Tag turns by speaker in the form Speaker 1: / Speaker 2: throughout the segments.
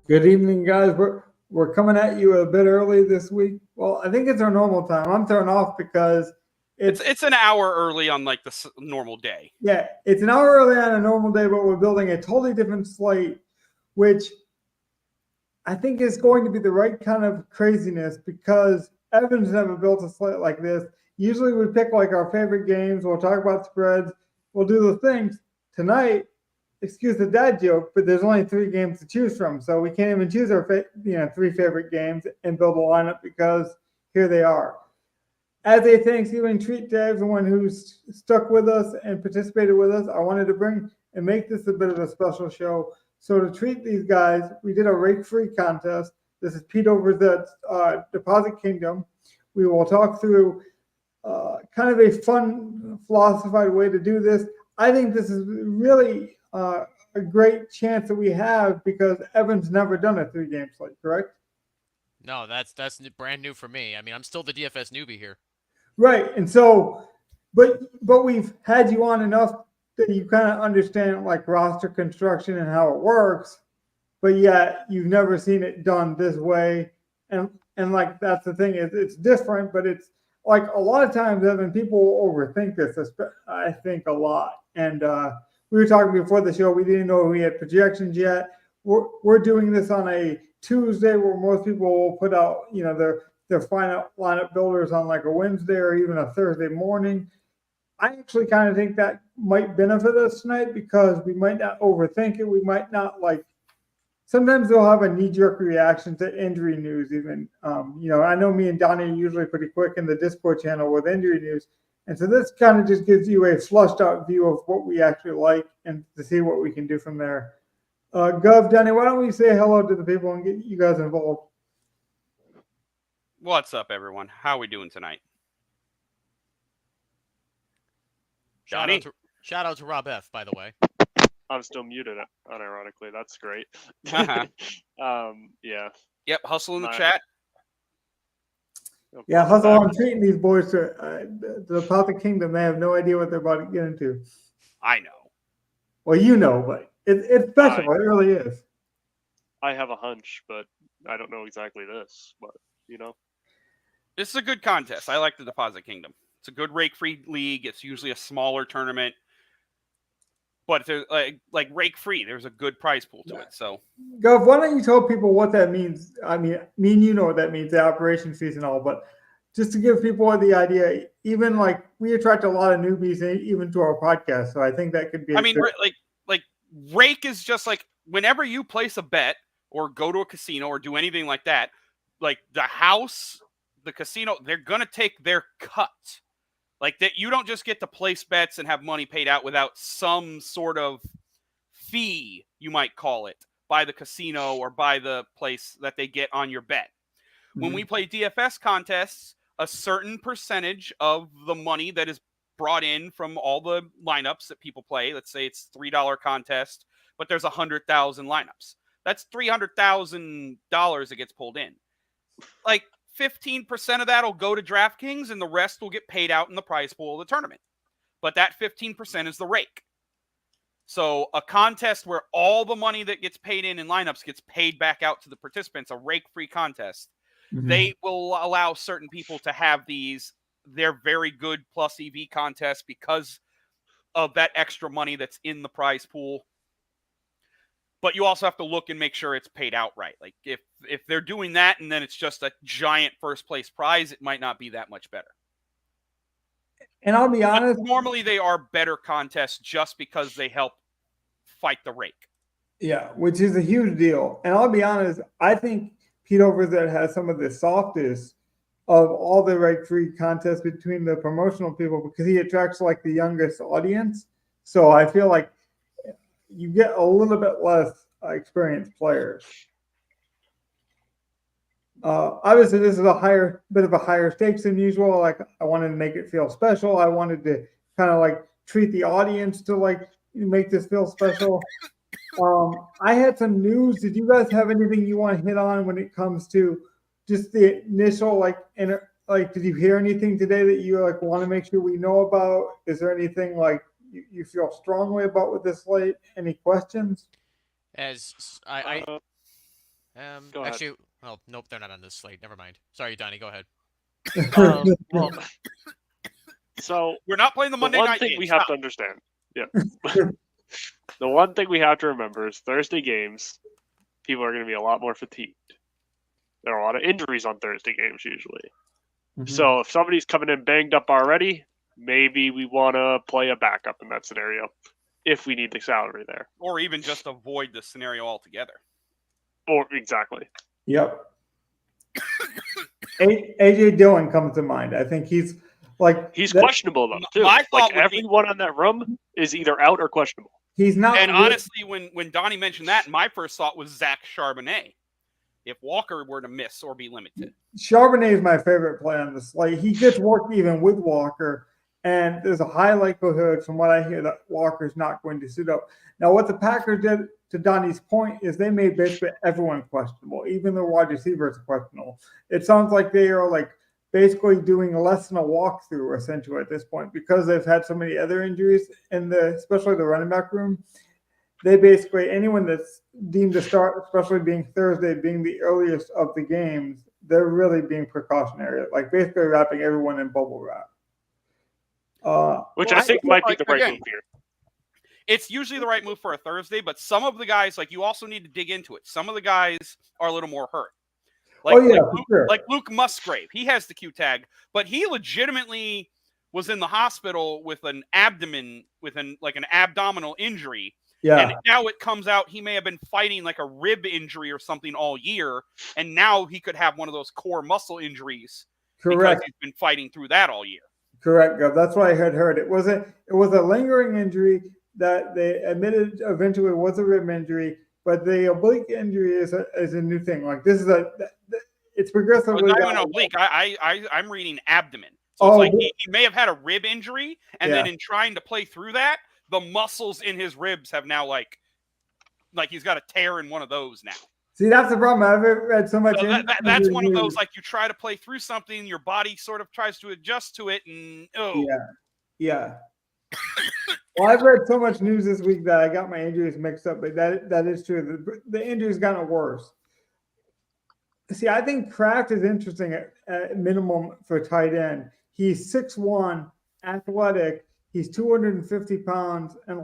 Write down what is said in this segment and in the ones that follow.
Speaker 1: Good evening, guys. We're coming at you a bit early this week. Well, I think it's our normal time. I'm thrown off because
Speaker 2: it's an hour early on like the normal day.
Speaker 1: Yeah, it's an hour early on a normal day, but we're building a totally different slate, which I think is going to be the right kind of craziness because Evan's never built a slate like this. Usually we pick like our favorite games, we'll talk about spreads, we'll do the things. Tonight, excuse the dad joke, but there's only 3 games to choose from, so we can't even choose our 3 favorite games and build a lineup because here they are. As a Thanksgiving treat to everyone who's stuck with us and participated with us, I wanted to bring and make this a bit of a special show. So to treat these guys, we did a rake-free contest. This is Pete over at Deposit Kingdom. We will talk through kind of a fun, philosophized way to do this. I think this is really a great chance that we have because Evan's never done a 3-game slate, correct?
Speaker 3: No, that's brand new for me. I mean, I'm still the DFS newbie here.
Speaker 1: Right, and so, but we've had you on enough that you kind of understand like roster construction and how it works, but yet you've never seen it done this way, and like that's the thing is it's different, but it's like a lot of times, Evan, people overthink this. I think a lot, and we were talking before the show. We didn't know we had projections yet. We're doing this on a Tuesday where most people will put out their final lineup builders on like a Wednesday or even a Thursday morning. I actually kind of think that might benefit us tonight because we might not overthink it. We might not sometimes they'll have a knee-jerk reaction to injury news even. I know me and Donnie are usually pretty quick in the Discord channel with injury news. And so this kind of just gives you a flushed out view of what we actually like and to see what we can do from there. Gov, Donnie, why don't we say hello to the people and get you guys involved?
Speaker 2: What's up, everyone? How are we doing tonight?
Speaker 3: Shout out to Rob F, by the way.
Speaker 4: I'm still muted, unironically. That's great. Yeah.
Speaker 2: Yep, hustle in the chat.
Speaker 1: Yeah, hustle. I'm treating these boys to the Deposit Kingdom. They have no idea what they're about to get into.
Speaker 2: I know.
Speaker 1: Well, you know, but it's special. It really is.
Speaker 4: I have a hunch, but I don't know exactly this. But
Speaker 2: this is a good contest. I like the Deposit Kingdom. It's a good rake-free league. It's usually a smaller tournament. But there's like rake-free, there's a good prize pool to it. So,
Speaker 1: Gov, why don't you tell people what that means? I mean, me and you know what that means, the operation fees and all. But just to give people the idea, even like we attract a lot of newbies even to our podcast. So I think that could be.
Speaker 2: I mean, like rake is just like whenever you place a bet or go to a casino or do anything like that, like the house, the casino, they're gonna take their cut. Like that, you don't just get to place bets and have money paid out without some sort of fee, you might call it, by the casino or by the place that they get on your bet. Mm-hmm. When we play DFS contests, a certain percentage of the money that is brought in from all the lineups that people play, let's say it's $3 contest, but there's 100,000 lineups. That's $300,000 that gets pulled in. Like, 15% of that will go to DraftKings and the rest will get paid out in the prize pool of the tournament. But that 15% is the rake. So a contest where all the money that gets paid in lineups gets paid back out to the participants, a rake-free contest, they will allow certain people to have they're very good plus EV contests because of that extra money that's in the prize pool. But you also have to look and make sure it's paid out right. Like if they're doing that and then it's just a giant first place prize, it might not be that much better.
Speaker 1: And I'll be honest,
Speaker 2: but normally they are better contests just because they help fight the rake.
Speaker 1: Yeah, which is a huge deal. And I'll be honest, I think Pete Overzet has some of the softest of all the rake-free contests between the promotional people because he attracts like the youngest audience. So I feel like you get a little bit less experienced players. Obviously, this is a bit of a higher stakes than usual. Like I wanted to make it feel special. I wanted to kind of like treat the audience to like make this feel special. I had some news. Did you guys have anything you want to hit on when it comes to just the initial did you hear anything today that you like want to make sure we know about? Is there anything like you feel strongly about with this slate? Any questions?
Speaker 3: As I
Speaker 4: Go ahead.
Speaker 3: Actually, well, nope, they're not on this slate. Never mind. Sorry, Donnie. Go ahead.
Speaker 4: Well, so
Speaker 2: We're not playing the
Speaker 4: the
Speaker 2: Monday
Speaker 4: one
Speaker 2: night
Speaker 4: thing
Speaker 2: game.
Speaker 4: we have
Speaker 2: Stop.
Speaker 4: to understand, yeah, the one thing we have to remember is Thursday games. People are going to be a lot more fatigued. There are a lot of injuries on Thursday games usually. So if somebody's coming in banged up already, maybe we want to play a backup in that scenario if we need the salary there.
Speaker 2: Or even just avoid the scenario altogether.
Speaker 4: Or exactly.
Speaker 1: Yep. AJ Dillon comes to mind. I think he's like
Speaker 4: He's
Speaker 1: that-
Speaker 4: questionable though too.
Speaker 2: My thought
Speaker 4: Like
Speaker 2: would be-
Speaker 4: everyone on that room is either out or questionable.
Speaker 1: He's not.
Speaker 2: And honestly, when Donnie mentioned that, my first thought was Zach Charbonnet. If Walker were to miss or be limited.
Speaker 1: Charbonnet is my favorite play on the slate. He gets work even with Walker, and there's a high likelihood, from what I hear, that Walker's not going to suit up. Now, what the Packers did, to Donnie's point, is they made basically everyone questionable, even the wide receivers questionable. It sounds like they are like basically doing less than a walkthrough essentially at this point because they've had so many other injuries in especially the running back room. They basically, anyone that's deemed to start, especially being Thursday, being the earliest of the games, they're really being precautionary, like basically wrapping everyone in bubble wrap.
Speaker 4: Which
Speaker 2: Well,
Speaker 4: I think might be the right
Speaker 2: again,
Speaker 4: move here.
Speaker 2: It's usually the right move for a Thursday, but some of the guys, like, you also need to dig into it. Some of the guys are a little more hurt. Like, like Luke Musgrave. He has the Q tag, but he legitimately was in the hospital with an abdominal injury.
Speaker 1: Yeah.
Speaker 2: And now it comes out he may have been fighting like a rib injury or something all year, and now he could have one of those core muscle injuries because he's been fighting through that all year.
Speaker 1: Correct, Gov. That's what I had heard. It was a lingering injury that they admitted eventually was a rib injury, but the oblique injury is a new thing. Like this is it's progressively.
Speaker 2: Not even oblique. I'm reading abdomen. So it's like he may have had a rib injury, and then in trying to play through that, the muscles in his ribs have now like he's got a tear in one of those now.
Speaker 1: See, that's the problem. I've read so much.
Speaker 2: So that's one of those, like, you try to play through something, your body sort of tries to adjust to it, and
Speaker 1: yeah. Well, I've read so much news this week that I got my injuries mixed up, but that is true. The injury's gotten worse. See, I think Kraft is interesting at minimum for tight end. He's 6'1", athletic. He's 250 pounds, and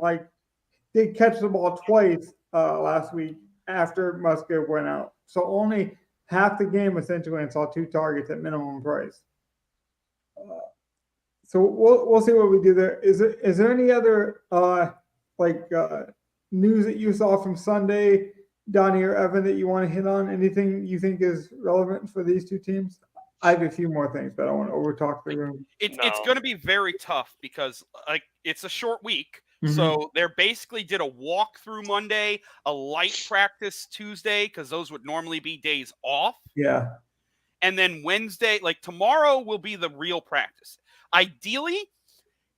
Speaker 1: did catch the ball twice last week after Musgrave went out. So only half the game essentially, and saw 2 targets at minimum price. So we'll see what we do there. Is there any other news that you saw from Sunday, Donnie or Evan, that you want to hit on? Anything you think is relevant for these two teams? I have a few more things, but I don't want to overtalk the room.
Speaker 2: It's going to be very tough because it's a short week. Mm-hmm. So they basically did a walkthrough Monday, a light practice Tuesday, because those would normally be days off.
Speaker 1: Yeah.
Speaker 2: And then Wednesday, tomorrow will be the real practice. Ideally,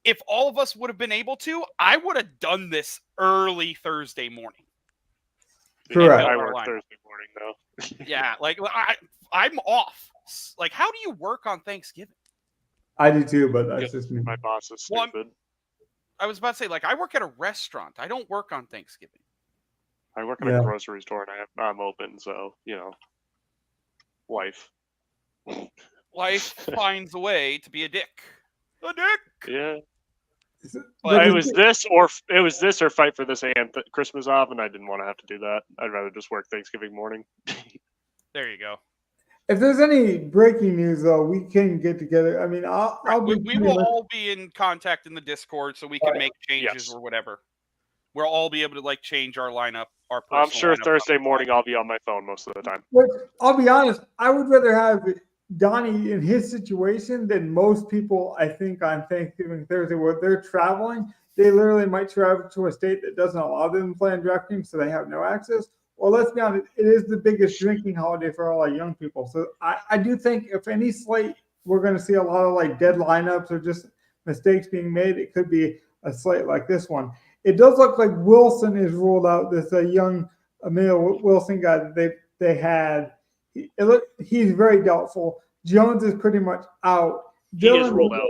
Speaker 2: if all of us would have been able to, I would have done this early Thursday morning.
Speaker 1: Correct.
Speaker 4: I work Thursday morning though.
Speaker 2: Yeah, I'm off. How do you work on Thanksgiving?
Speaker 1: I do too, but that's just me.
Speaker 4: My boss is stupid.
Speaker 2: I was about to say, I work at a restaurant. I don't work on Thanksgiving.
Speaker 4: I work in a grocery store and I'm open, so life.
Speaker 2: Life finds a way to be a dick. A dick.
Speaker 4: Yeah.
Speaker 1: But
Speaker 4: it was this or fight for this Christmas off, and I didn't want to have to do that. I'd rather just work Thanksgiving morning.
Speaker 2: There you go.
Speaker 1: If there's any breaking news, though, we can get together. I mean,
Speaker 2: we will all be in contact in the Discord, so we can make changes or whatever. We'll all be able to change our lineup. I'm
Speaker 4: sure Thursday morning I'll be on my phone most of the time.
Speaker 1: But I'll be honest, I would rather have Donnie in his situation than most people, I think, on Thanksgiving Thursday, where they're traveling. They literally might travel to a state that doesn't allow them to play on DraftKings, so they have no access. Or let's be honest, it is the biggest drinking holiday for all our young people. So I do think if any slate we're going to see a lot of dead lineups or just mistakes being made, it could be a slate like this one. It does look like Wilson is ruled out. This young Emil Wilson guy that they had. He's very doubtful. Jones is pretty much out.
Speaker 4: He is ruled out.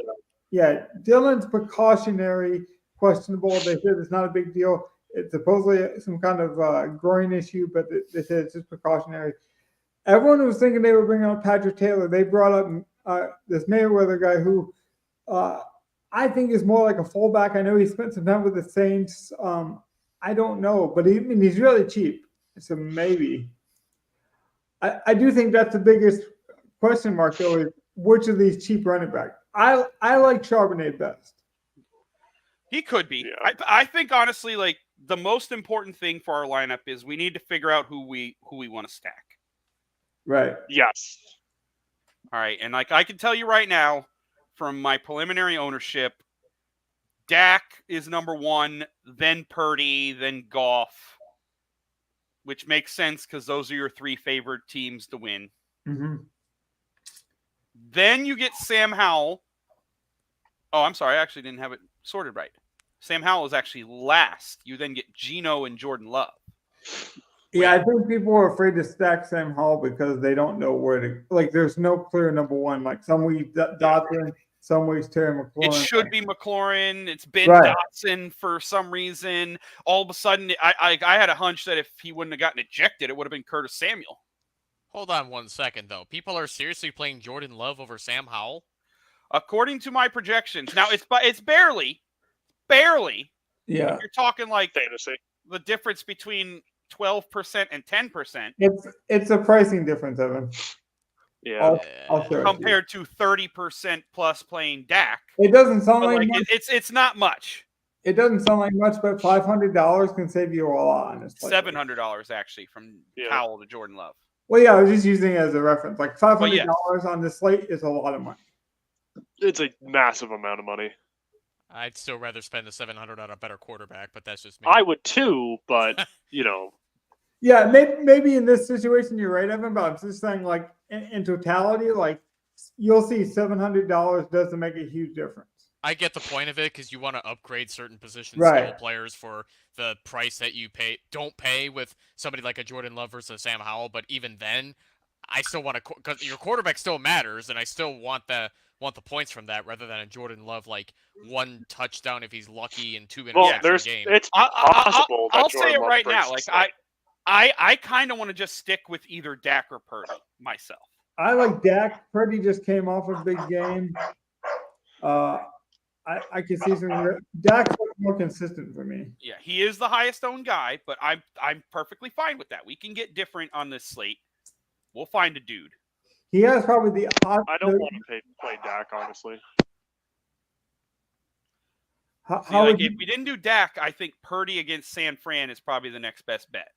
Speaker 1: Yeah, Dylan's precautionary, questionable. They said it's not a big deal. It's supposedly some kind of groin issue, but they said it's just precautionary. Everyone was thinking they were bringing up Patrick Taylor. They brought up this Mayweather guy who I think is more like a fullback. I know he spent some time with the Saints. I don't know, but he's really cheap. So maybe. I do think that's the biggest question mark, though, is which of these cheap running backs. I like Charbonnet best.
Speaker 2: He could be.
Speaker 4: Yeah.
Speaker 2: I think honestly, like the most important thing for our lineup is we need to figure out who we want to stack.
Speaker 1: Right.
Speaker 4: Yes.
Speaker 2: All right, and like I can tell you right now, from my preliminary ownership, Dak is number one, then Purdy, then Goff, which makes sense because those are your three favorite teams to win.
Speaker 1: Mm-hmm.
Speaker 2: Then you get Sam Howell. Oh, I'm sorry, I actually didn't have it sorted right. Sam Howell is actually last. You then get Geno and Jordan Love.
Speaker 1: Yeah, I think people are afraid to stack Sam Hall because they don't know where to. Like, there's no clear number one. Like some weeks Dotson, some weeks Terry McLaurin.
Speaker 2: It should be McLaurin. It's been
Speaker 1: Right.
Speaker 2: Dotson for some reason. All of a sudden, I had a hunch that if he wouldn't have gotten ejected, it would have been Curtis Samuel.
Speaker 3: Hold on 1 second, though. People are seriously playing Jordan Love over Sam Howell?
Speaker 2: According to my projections. Now, it's barely.
Speaker 1: Yeah,
Speaker 2: You're talking like
Speaker 4: Fantasy.
Speaker 2: the difference between 12% and 10%
Speaker 1: it's a pricing difference, Evan.
Speaker 4: Yeah.
Speaker 1: I'll show it to you.
Speaker 2: compared to 30% plus playing Dak.
Speaker 1: It doesn't sound
Speaker 2: But
Speaker 1: like
Speaker 2: like
Speaker 1: much.
Speaker 2: it's not much.
Speaker 1: It doesn't sound like much, but $500 can save you a lot on this. play.
Speaker 2: $700 actually from
Speaker 4: Yeah.
Speaker 2: Howell to Jordan Love.
Speaker 1: Well, yeah, I was just using it as a reference. Like $500 on this slate is a lot of money.
Speaker 4: It's a massive amount of money.
Speaker 3: I'd still rather spend the $700 on a better quarterback, but that's just me.
Speaker 4: I would too, but you know,
Speaker 1: Yeah, maybe in this situation you're right, Evan. But I'm just saying, like in totality, like you'll see $700 doesn't make a huge difference.
Speaker 3: I get the point of it because you want to upgrade certain position
Speaker 1: Right.
Speaker 3: skill players for the price that you don't pay with somebody like a Jordan Love versus Sam Howell. But even then, I still want to because your quarterback still matters, and I still want the points from that rather than a Jordan Love like one touchdown if he's lucky and 2
Speaker 4: well,
Speaker 3: interceptions a game.
Speaker 4: it's possible.
Speaker 2: I'll
Speaker 4: that Jordan
Speaker 2: say it
Speaker 4: Love
Speaker 2: right
Speaker 4: breaks
Speaker 2: now.
Speaker 4: the
Speaker 2: Like
Speaker 4: slate.
Speaker 2: I kind of want to just stick with either Dak or Purdy myself.
Speaker 1: I like Dak. Purdy just came off a big game. I can see some. Dak's more consistent for me.
Speaker 2: Yeah, he is the highest owned guy, but I'm perfectly fine with that. We can get different on this slate. We'll find a dude.
Speaker 1: He has probably the.
Speaker 4: I don't want to play Dak, honestly.
Speaker 1: How
Speaker 2: Like,
Speaker 1: would
Speaker 2: if
Speaker 1: you,
Speaker 2: we didn't do Dak, I think Purdy against San Fran is probably the next best bet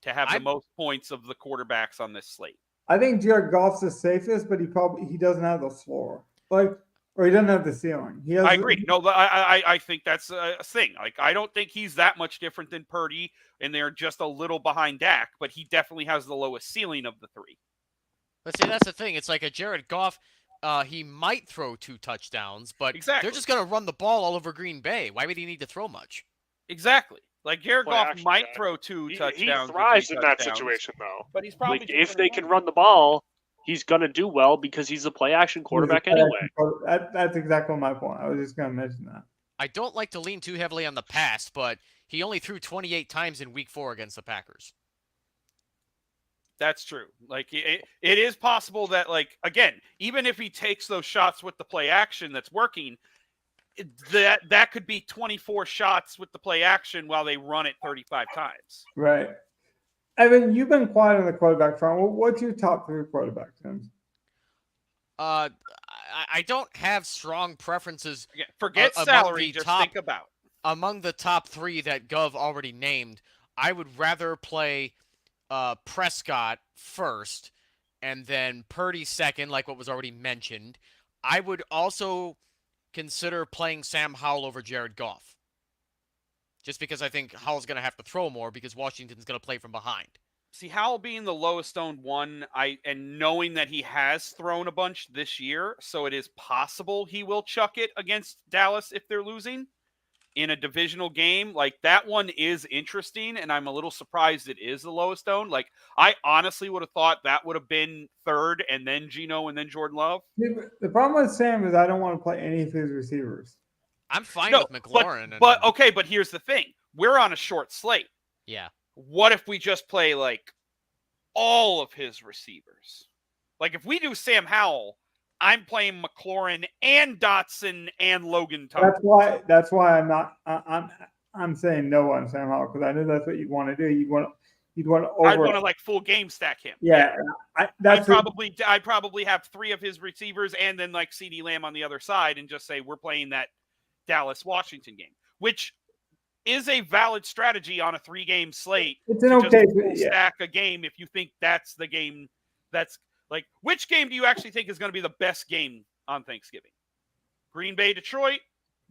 Speaker 2: to have the most points of the quarterbacks on this slate.
Speaker 1: I think Jared Goff's the safest, but he doesn't have the floor, or he doesn't have the ceiling. He has.
Speaker 2: I agree. No, I think that's a thing. Like, I don't think he's that much different than Purdy, and they're just a little behind Dak, but he definitely has the lowest ceiling of the three.
Speaker 3: But see, that's the thing. It's like a Jared Goff. He might throw 2 touchdowns, but
Speaker 2: Exactly.
Speaker 3: they're just going to run the ball all over Green Bay. Why would he need to throw much?
Speaker 2: Exactly. Like, Jared
Speaker 4: Well,
Speaker 2: Goff
Speaker 4: actually,
Speaker 2: might
Speaker 4: Dak,
Speaker 2: throw 2
Speaker 4: He
Speaker 2: touchdowns. or
Speaker 4: thrives
Speaker 2: 3
Speaker 4: in that
Speaker 2: touchdowns,
Speaker 4: situation, though.
Speaker 2: But he's probably
Speaker 4: Like,
Speaker 2: just
Speaker 4: if
Speaker 2: gonna
Speaker 4: they
Speaker 2: run
Speaker 4: can
Speaker 2: it.
Speaker 4: run the ball, he's gonna do well because he's a play-action quarterback anyway.
Speaker 1: That's exactly my point. I was just going to mention that.
Speaker 3: I don't like to lean too heavily on the pass, but he only threw 28 times in Week 4 against the Packers.
Speaker 2: That's true. Like, it is possible that, like, again, even if he takes those shots with the play action that's working, that could be 24 shots with the play action while they run it 35 times.
Speaker 1: Right. Evan, you've been quiet on the quarterback front. What's your top 3 quarterbacks, Tim?
Speaker 3: I don't have strong preferences
Speaker 2: Again, forget
Speaker 3: among
Speaker 2: salary,
Speaker 3: the
Speaker 2: just
Speaker 3: top-
Speaker 2: think about.
Speaker 3: among the top 3 that Gov already named. I would rather play Prescott first, and then Purdy second, like what was already mentioned. I would also consider playing Sam Howell over Jared Goff. Just because I think Howell's going to have to throw more because Washington's going to play from behind.
Speaker 2: See, Howell being the lowest owned one, and knowing that he has thrown a bunch this year, so it is possible he will chuck it against Dallas if they're losing in a divisional game. Like, that one is interesting, and I'm a little surprised it is the lowest owned. Like, I honestly would have thought that would have been third, and then Geno, and then Jordan Love.
Speaker 1: The problem with Sam is I don't want to play any of his receivers.
Speaker 3: I'm fine
Speaker 2: No,
Speaker 3: with McLaurin.
Speaker 2: But okay, but here's the thing. we're on a short slate.
Speaker 3: Yeah.
Speaker 2: What if we just play like all of his receivers? Like if we do Sam Howell, I'm playing McLaurin and Dotson and Logan Thomas.
Speaker 1: That's why I'm saying no on Sam Howell, because I know that's what you'd want to do. You'd want to
Speaker 2: I'd want to like full game stack him.
Speaker 1: Yeah,
Speaker 2: I'd probably have 3 of his receivers and then like CeeDee Lamb on the other side and just say we're playing that Dallas-Washington game, which is a valid strategy on a 3-game slate.
Speaker 1: It's an okay
Speaker 2: stack a game if you think that's the game. That's like, which game do you actually think is going to be the best game on Thanksgiving? Green Bay, Detroit,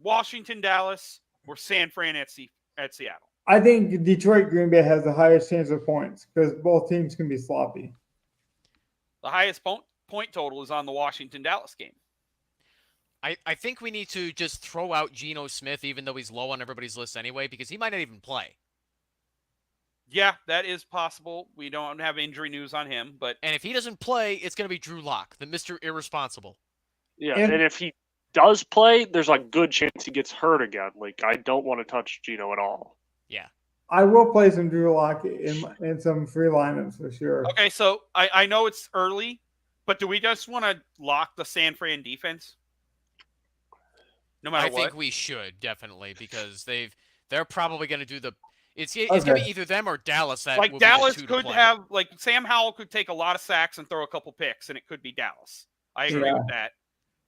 Speaker 2: Washington, Dallas, or San Fran at Seattle?
Speaker 1: I think Detroit, Green Bay has the highest chance of points because both teams can be sloppy.
Speaker 2: The highest point total is on the Washington-Dallas game.
Speaker 3: I think we need to just throw out Geno Smith, even though he's low on everybody's list anyway, because he might not even play.
Speaker 2: Yeah, that is possible. We don't have injury news on him, but
Speaker 3: and if he doesn't play, it's going to be Drew Lock, the Mr. Irresponsible.
Speaker 4: Yeah, and if he does play, there's a good chance he gets hurt again. Like, I don't want to touch Geno at all.
Speaker 3: Yeah.
Speaker 1: I will play some Drew Lock in some free lineups for sure.
Speaker 2: Okay, so I know it's early, but do we just want to lock the San Fran defense? No matter what?
Speaker 3: I think we should, definitely, because they're probably going to do the it's going to be either them or Dallas that
Speaker 2: like Dallas could have like Sam Howell could take a lot of sacks and throw a couple picks and it could be Dallas. I agree with that.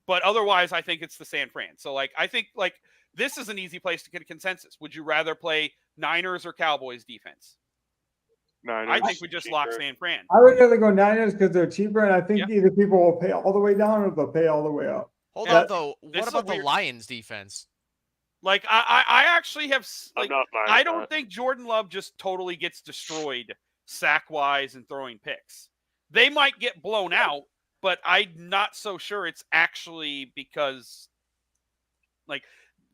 Speaker 2: But otherwise I think it's the San Fran. So like I think like this is an easy place to get a consensus. Would you rather play Niners or Cowboys defense?
Speaker 4: Niners.
Speaker 2: I think we just lock San Fran.
Speaker 1: I would rather go Niners because they're cheaper, and I think either people will pay all the way down or they'll pay all the way up.
Speaker 3: Hold on, though. What about the Lions defense?
Speaker 2: Like, I actually have like, I don't
Speaker 4: that.
Speaker 2: think Jordan Love just totally gets destroyed sack-wise and throwing picks. They might get blown out, but I'm not so sure it's actually because, like,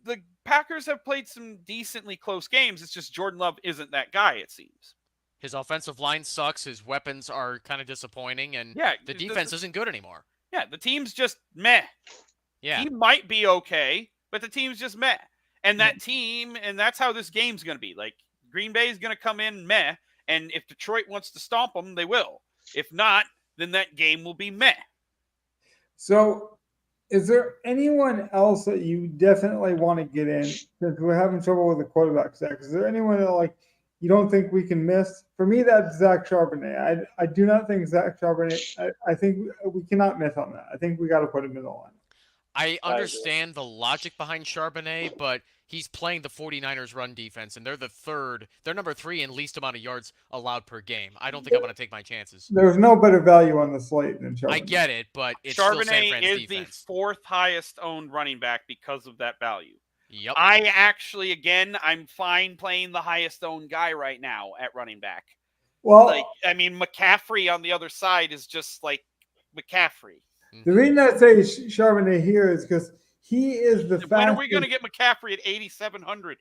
Speaker 2: the Packers have played some decently close games. It's just Jordan Love isn't that guy, it seems.
Speaker 3: His offensive line sucks. His weapons are kind of disappointing, and the defense isn't good anymore.
Speaker 2: Yeah, the team's just meh.
Speaker 3: Yeah.
Speaker 2: He might be okay, but the team's just meh. And that team, and that's how this game's going to be. Like, Green Bay is going to come in meh, and if Detroit wants to stomp them, they will. If not, then that game will be meh.
Speaker 1: So, is there anyone else that you definitely want to get in? Since we're having trouble with the quarterback stack, is there anyone that like you don't think we can miss? For me, that's Zach Charbonnet. I do not think Zach Charbonnet. I think we cannot miss on that. I think we got to put him in the line.
Speaker 3: I understand the logic behind Charbonnet, but he's playing the 49ers run defense, and they're number 3 in least amount of yards allowed per game. I don't think I'm going to take my chances.
Speaker 1: There's no better value on the slate than Charbonnet.
Speaker 3: I get it, but it's still San Fran's
Speaker 2: is
Speaker 3: defense.
Speaker 2: The 4th highest owned running back because of that value.
Speaker 3: Yep.
Speaker 2: I actually, again, I'm fine playing the highest owned guy right now at running back.
Speaker 1: Well,
Speaker 2: like, I mean, McCaffrey on the other side is just like McCaffrey.
Speaker 1: The reason I say Charbonnet here is because he is the fastest.
Speaker 2: When are we going to get McCaffrey at 8,700?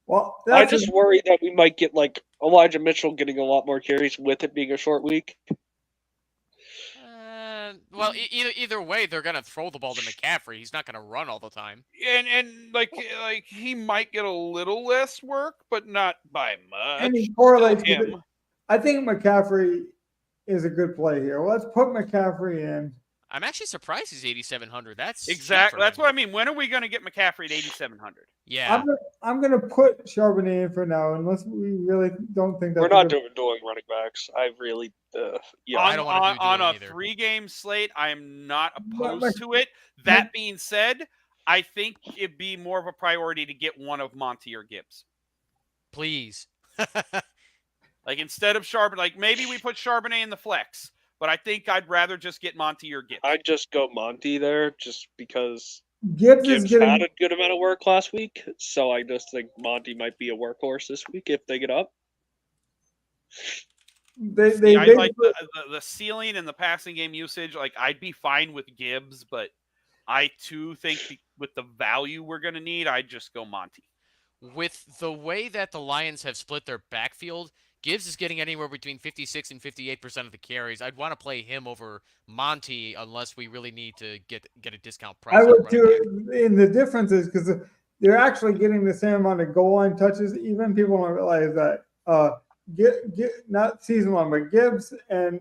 Speaker 1: Well,
Speaker 5: I just worry that we might get like Elijah Mitchell getting a lot more carries with it being a short week.
Speaker 3: Well, either way, they're going to throw the ball to McCaffrey. He's not going to run all the time.
Speaker 2: And like he might get a little less work, but not by much.
Speaker 1: And he correlates with it. I think McCaffrey is a good play here. Let's put McCaffrey in.
Speaker 3: I'm actually surprised he's 8,700. That's
Speaker 2: exactly. That's what I mean. When are we going to get McCaffrey at 8,700?
Speaker 3: Yeah.
Speaker 1: I'm going to put Charbonnet in for now, unless we really don't think that
Speaker 5: we're not doing running backs. I really,
Speaker 3: I don't want to do
Speaker 2: on a
Speaker 3: either.
Speaker 2: 3-game slate. I am not opposed to it. That being said, I think it'd be more of a priority to get one of Monty or Gibbs.
Speaker 3: Please.
Speaker 2: Like instead of Charbonnet, like maybe we put Charbonnet in the flex. But I think I'd rather just get Monty or Gibbs.
Speaker 5: I'd just go Monty there just because
Speaker 1: Gibbs
Speaker 5: had a good amount of work last week. So I just think Monty might be a workhorse this week if they get up.
Speaker 2: I like the ceiling and the passing game usage. Like I'd be fine with Gibbs, but I too think with the value we're going to need, I'd just go Monty.
Speaker 3: With the way that the Lions have split their backfield, Gibbs is getting anywhere between 56 and 58% of the carries. I'd want to play him over Monty unless we really need to get a discount price.
Speaker 1: I would too. And the difference is because they're actually getting the same amount of goal line touches. Even people don't realize that. Not season long, but Gibbs and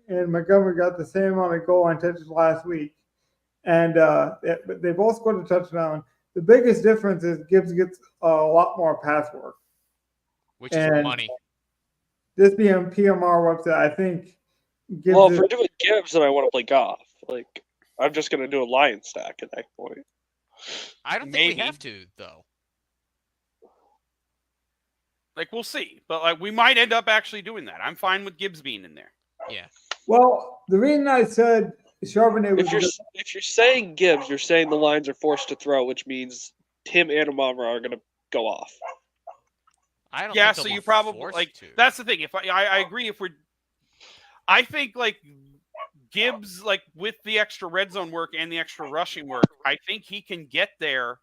Speaker 1: Montgomery got the same amount of goal line touches last week, and they both scored a touchdown. The biggest difference is Gibbs gets a lot more pass work.
Speaker 3: Which is money.
Speaker 1: This being PMR website, I think Gibbs.
Speaker 5: Well, if we're doing Gibbs, then I want to play Goff. Like, I'm just gonna do a Lion stack at that point.
Speaker 3: I don't think
Speaker 2: Maybe.
Speaker 3: we have to, though.
Speaker 2: Like, we'll see. But like, we might end up actually doing that. I'm fine with Gibbs being in there.
Speaker 3: Yeah.
Speaker 1: Well, the reason I said Charbonnet was
Speaker 5: If you're saying Gibbs, you're saying the Lions are forced to throw, which means Tim and Amon-Ra are gonna go off.
Speaker 3: I don't
Speaker 2: Yeah,
Speaker 3: think
Speaker 2: so
Speaker 3: they'll
Speaker 2: you
Speaker 3: be
Speaker 2: probably
Speaker 3: forced
Speaker 2: like
Speaker 3: to.
Speaker 2: that's the thing. If I agree, if we're, I think like Gibbs, like with the extra red zone work and the extra rushing work, I think he can get there.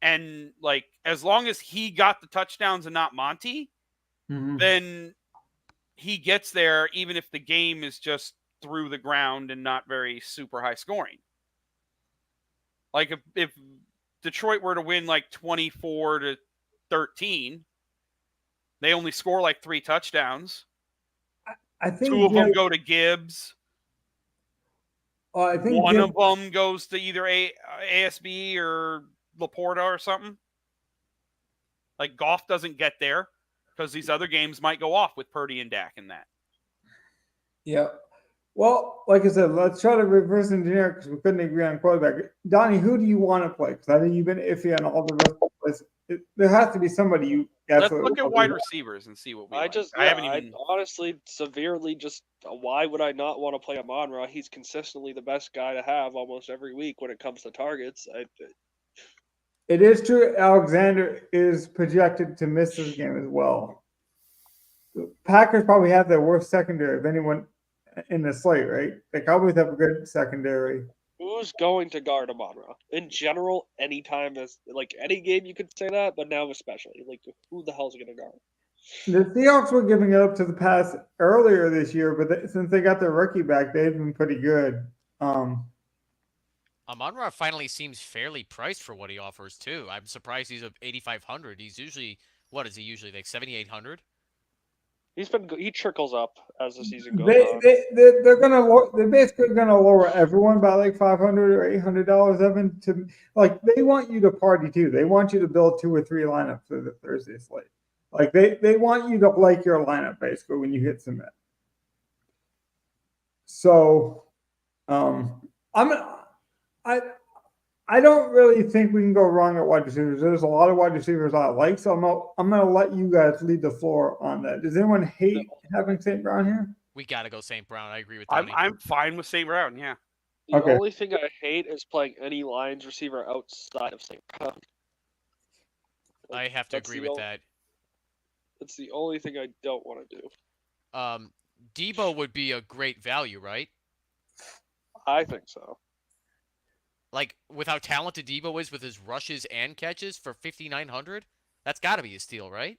Speaker 2: And like as long as he got the touchdowns and not Monty, then he gets there, even if the game is just through the ground and not very super high scoring. Like if Detroit were to win like 24-13, they only score like 3 touchdowns.
Speaker 1: I think
Speaker 2: 2 of them go to Gibbs.
Speaker 1: I think
Speaker 2: One
Speaker 1: Gibbs,
Speaker 2: of them goes to either ASB or Laporta or something. Like Goff doesn't get there because these other games might go off with Purdy and Dak and that.
Speaker 1: Yeah. Well, like I said, let's try to reverse engineer because we couldn't agree on quarterback. Donnie, who do you want to play? Because I think you've been iffy on all the rest of the plays. There has to be somebody you
Speaker 2: Let's
Speaker 1: absolutely.
Speaker 2: look at wide receivers and see what we like. I haven't even.
Speaker 5: Honestly severely just. Why would I not want to play Amon-Ra? He's consistently the best guy to have almost every week when it comes to targets.
Speaker 1: It is true. Alexander is projected to miss this game as well. The Packers probably have their worst secondary of anyone in the slate, right? The Cowboys have a good secondary.
Speaker 5: Who's going to guard Amon-Ra? In general, anytime as like any game you could say that, but now especially. Like who the hell's gonna guard?
Speaker 1: The Seahawks were giving it up to the pass earlier this year, but since they got their rookie back, they've been pretty good.
Speaker 3: Amon-Ra finally seems fairly priced for what he offers too. I'm surprised he's at 8,500. He's usually what is he usually like 7,800?
Speaker 5: He trickles up as the season goes on.
Speaker 1: They're basically gonna lower everyone by like $500 or $800. Evan, to like they want you to party too. They want you to build 2 or 3 lineups for the Thursday slate. Like they want you to like your lineup basically when you hit submit. So, I don't really think we can go wrong at wide receivers. There's a lot of wide receivers I like, so I'm gonna let you guys lead the floor on that. Does anyone hate having St. Brown here?
Speaker 3: We gotta go St. Brown. I agree with Tony.
Speaker 2: I'm fine with St. Brown. Yeah.
Speaker 5: The only thing I hate is playing any Lions receiver outside of St. Brown.
Speaker 3: I have to agree with that.
Speaker 5: That's the only thing I don't want to do.
Speaker 3: Debo would be a great value, right?
Speaker 5: I think so.
Speaker 3: Like with how talented Debo is with his rushes and catches for 5,900, that's got to be a steal, right?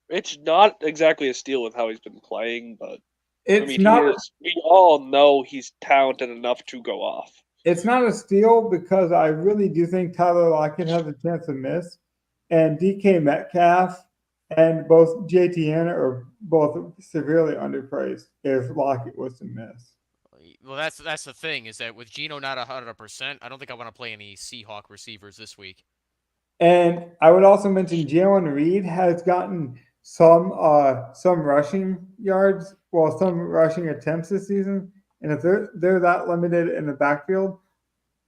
Speaker 5: It's not exactly a steal with how he's been playing, but
Speaker 1: we
Speaker 5: all know he's talented enough to go off.
Speaker 1: It's not a steal because I really do think Tyler Lockett has a chance to miss, and DK Metcalf and both JTN are both severely underpriced if Lockett was to miss.
Speaker 3: Well, that's the thing is that with Geno not 100%, I don't think I want to play any Seahawk receivers this week.
Speaker 1: And I would also mention Jalen Reed has gotten some rushing yards, some rushing attempts this season. And if they're that limited in the backfield,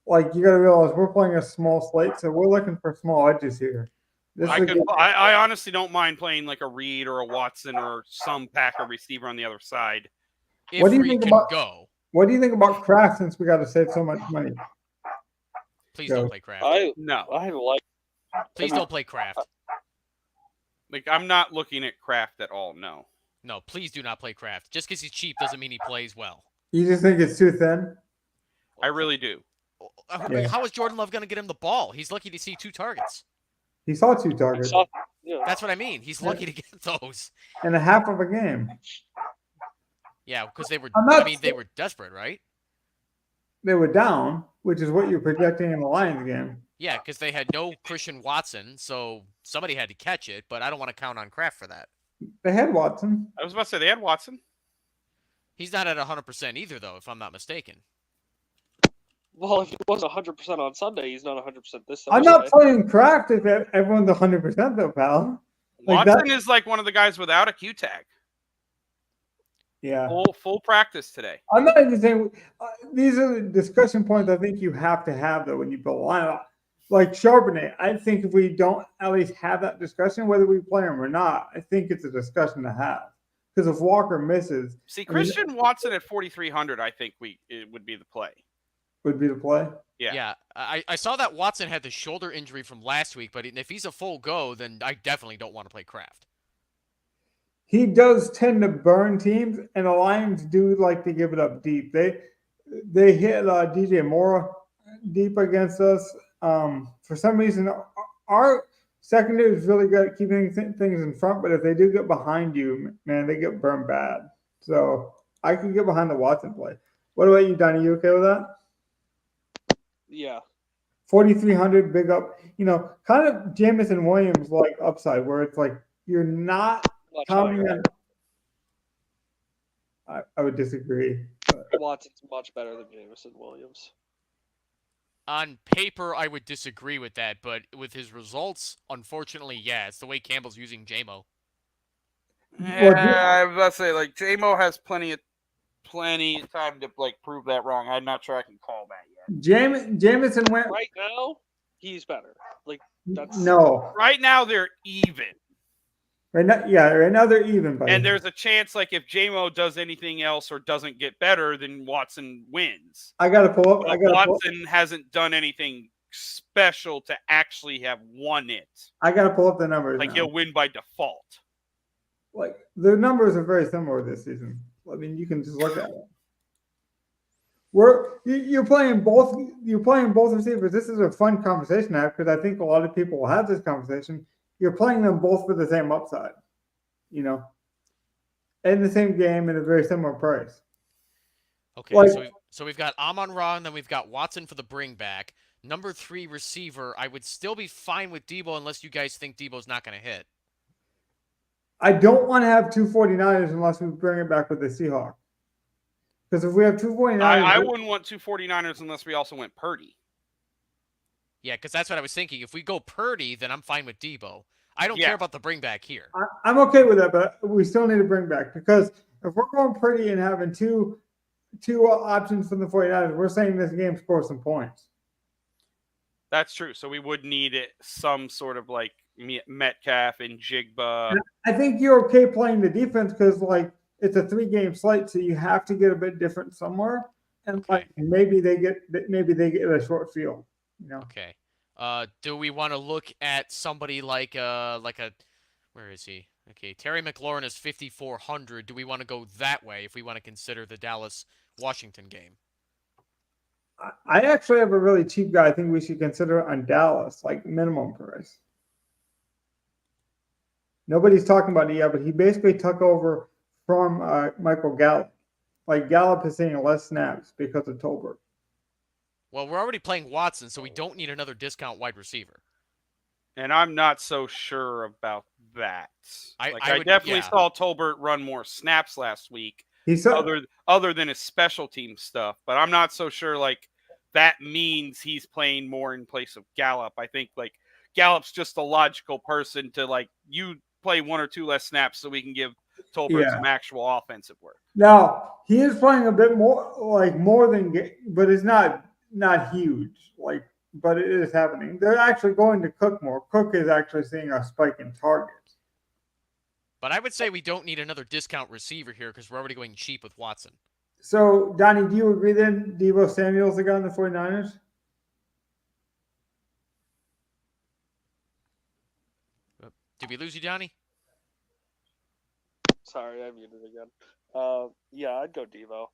Speaker 1: like you got to realize we're playing a small slate, so we're looking for small edges here.
Speaker 2: I honestly don't mind playing like a Reed or a Watson or some Packer receiver on the other side.
Speaker 3: If Reed can go.
Speaker 1: What do you think about Kraft since we got to save so much money?
Speaker 3: Please don't play Kraft.
Speaker 5: Please
Speaker 3: don't play Kraft.
Speaker 2: Like I'm not looking at Kraft at all. No.
Speaker 3: No, please do not play Kraft. Just because he's cheap doesn't mean he plays well.
Speaker 1: You just think it's too thin?
Speaker 2: I really do.
Speaker 3: How is Jordan Love going to get him the ball? He's lucky to see 2 targets.
Speaker 1: He saw 2 targets.
Speaker 3: That's what I mean. He's lucky to get those.
Speaker 1: In a half of a game.
Speaker 3: Yeah, because they were they were desperate, right?
Speaker 1: They were down, which is what you're projecting in the Lions game.
Speaker 3: Yeah, because they had no Christian Watson, so somebody had to catch it, but I don't want to count on Kraft for that.
Speaker 1: They had Watson.
Speaker 2: I was about to say they had Watson.
Speaker 3: He's not at 100% either, though, if I'm not mistaken.
Speaker 5: Well, if he wasn't 100% on Sunday, he's not 100% this Thursday.
Speaker 1: I'm not playing Kraft if everyone's 100% though, pal. Like
Speaker 2: Watson is like one of the guys without a Q tag.
Speaker 1: Yeah.
Speaker 2: Full practice today.
Speaker 1: I'm not even saying these are the discussion points I think you have to have though when you build a lineup. Like Charbonnet, I think if we don't at least have that discussion, whether we play him or not, I think it's a discussion to have. Because if Walker misses,
Speaker 2: See, Christian Watson at 4,300, I think it would be the play.
Speaker 1: Would be the play.
Speaker 2: Yeah.
Speaker 3: I saw that Watson had the shoulder injury from last week, but if he's a full go, then I definitely don't want to play Kraft.
Speaker 1: He does tend to burn teams, and the Lions do like to give it up deep. They hit DJ Moore deep against us. For some reason, our secondary is really good at keeping things in front, but if they do get behind you, man, they get burned bad. So I can get behind the Watson play. What about you, Donnie? You okay with that?
Speaker 5: Yeah.
Speaker 1: 4,300, big up. Kind of Jamison Williams like upside, where it's like you're not
Speaker 5: Much
Speaker 1: counting
Speaker 5: higher.
Speaker 1: on. I would disagree.
Speaker 5: Watson's much better than Jameson Williams.
Speaker 3: On paper, I would disagree with that, but with his results, unfortunately, yeah, it's the way Campbell's using JMO.
Speaker 2: Yeah, I was about to say, like, J-Mo has plenty of time to, like, prove that wrong. I'm not sure I can call that yet.
Speaker 1: Jamison went
Speaker 5: Right now, he's better. Like, that's
Speaker 1: no.
Speaker 2: Right now, they're even.
Speaker 1: Right now they're even. Buddy.
Speaker 2: And there's a chance, like, if J-Mo does anything else or doesn't get better, then Watson wins.
Speaker 1: I gotta pull up.
Speaker 2: But Watson hasn't done anything special to actually have won it.
Speaker 1: I gotta pull up the numbers.
Speaker 2: Like,
Speaker 1: now.
Speaker 2: he'll win by default.
Speaker 1: Like the numbers are very similar this season. I mean, you can just look at it. You're playing both. You're playing both receivers. This is a fun conversation to have because I think a lot of people will have this conversation. You're playing them both for the same upside, in the same game at a very similar price.
Speaker 3: Okay,
Speaker 1: Like-
Speaker 3: so we've got Amon-Ra, and then we've got Watson for the bring back. Number 3 receiver, I would still be fine with Debo unless you guys think Debo's not going to hit.
Speaker 1: I don't want to have two 49ers unless we bring it back with the Seahawks. Because if we have two 49ers,
Speaker 2: I wouldn't want two 49ers unless we also went Purdy.
Speaker 3: Yeah, because that's what I was thinking. If we go Purdy, then I'm fine with Debo. I don't
Speaker 2: Yeah.
Speaker 3: care about the bring back here.
Speaker 1: I'm okay with that, but we still need to bring back because if we're going pretty and having two options from the 49ers, we're saying this game scores some points.
Speaker 2: That's true. So we would need some sort of like Metcalf and Jigba.
Speaker 1: I think you're okay playing the defense because like it's a 3-game slate, so you have to get a bit different somewhere, and like maybe they get a short field.
Speaker 3: Okay. Do we want to look at somebody like a where is he? Okay, Terry McLaurin is 5,400. Do we want to go that way if we want to consider the Dallas-Washington game?
Speaker 1: I actually have a really cheap guy I think we should consider on Dallas, like minimum price. Nobody's talking about it yet, but he basically took over from Michael Gallup. Like Gallup is seeing less snaps because of Tolbert.
Speaker 3: Well, we're already playing Watson, so we don't need another discount wide receiver.
Speaker 2: And I'm not so sure about that.
Speaker 3: I
Speaker 2: I
Speaker 3: would-
Speaker 2: definitely
Speaker 3: yeah.
Speaker 2: saw Tolbert run more snaps last week,
Speaker 1: He's
Speaker 2: other than his special team stuff. But I'm not so sure like that means he's playing more in place of Gallup. I think like Gallup's just a logical person to like you play 1 or 2 less snaps so we can give Tolbert some actual offensive work.
Speaker 1: now he is playing a bit more than, but it's not huge. But it is happening. They're actually going to Cook more. Cook is actually seeing a spike in targets.
Speaker 3: But I would say we don't need another discount receiver here because we're already going cheap with Watson.
Speaker 1: So, Donnie, do you agree then Deebo Samuel's the guy on the 49ers?
Speaker 3: Did we lose you, Johnny?
Speaker 5: Sorry, I muted again. Yeah, I'd go Devo.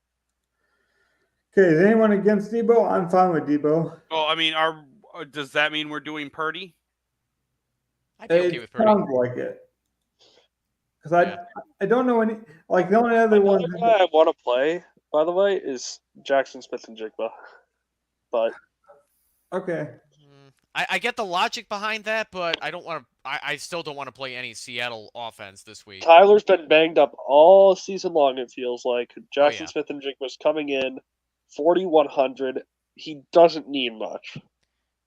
Speaker 1: Okay, is anyone against Deebo? I'm fine with Deebo.
Speaker 2: Well, I mean, does that mean we're doing Purdy?
Speaker 3: I'd be okay
Speaker 1: It
Speaker 3: with Purdy.
Speaker 1: sounds like it. Because I don't know any, like the only other one.
Speaker 5: Another guy I want to play, by the way, is Jackson Smith and Jigba. But
Speaker 1: Okay.
Speaker 3: I get the logic behind that, but I don't want to. I still don't want to play any Seattle offense this week.
Speaker 5: Tyler's been banged up all season long, it feels like. Jackson
Speaker 3: yeah.
Speaker 5: Smith and Jigba's coming in 4,100. He doesn't need much.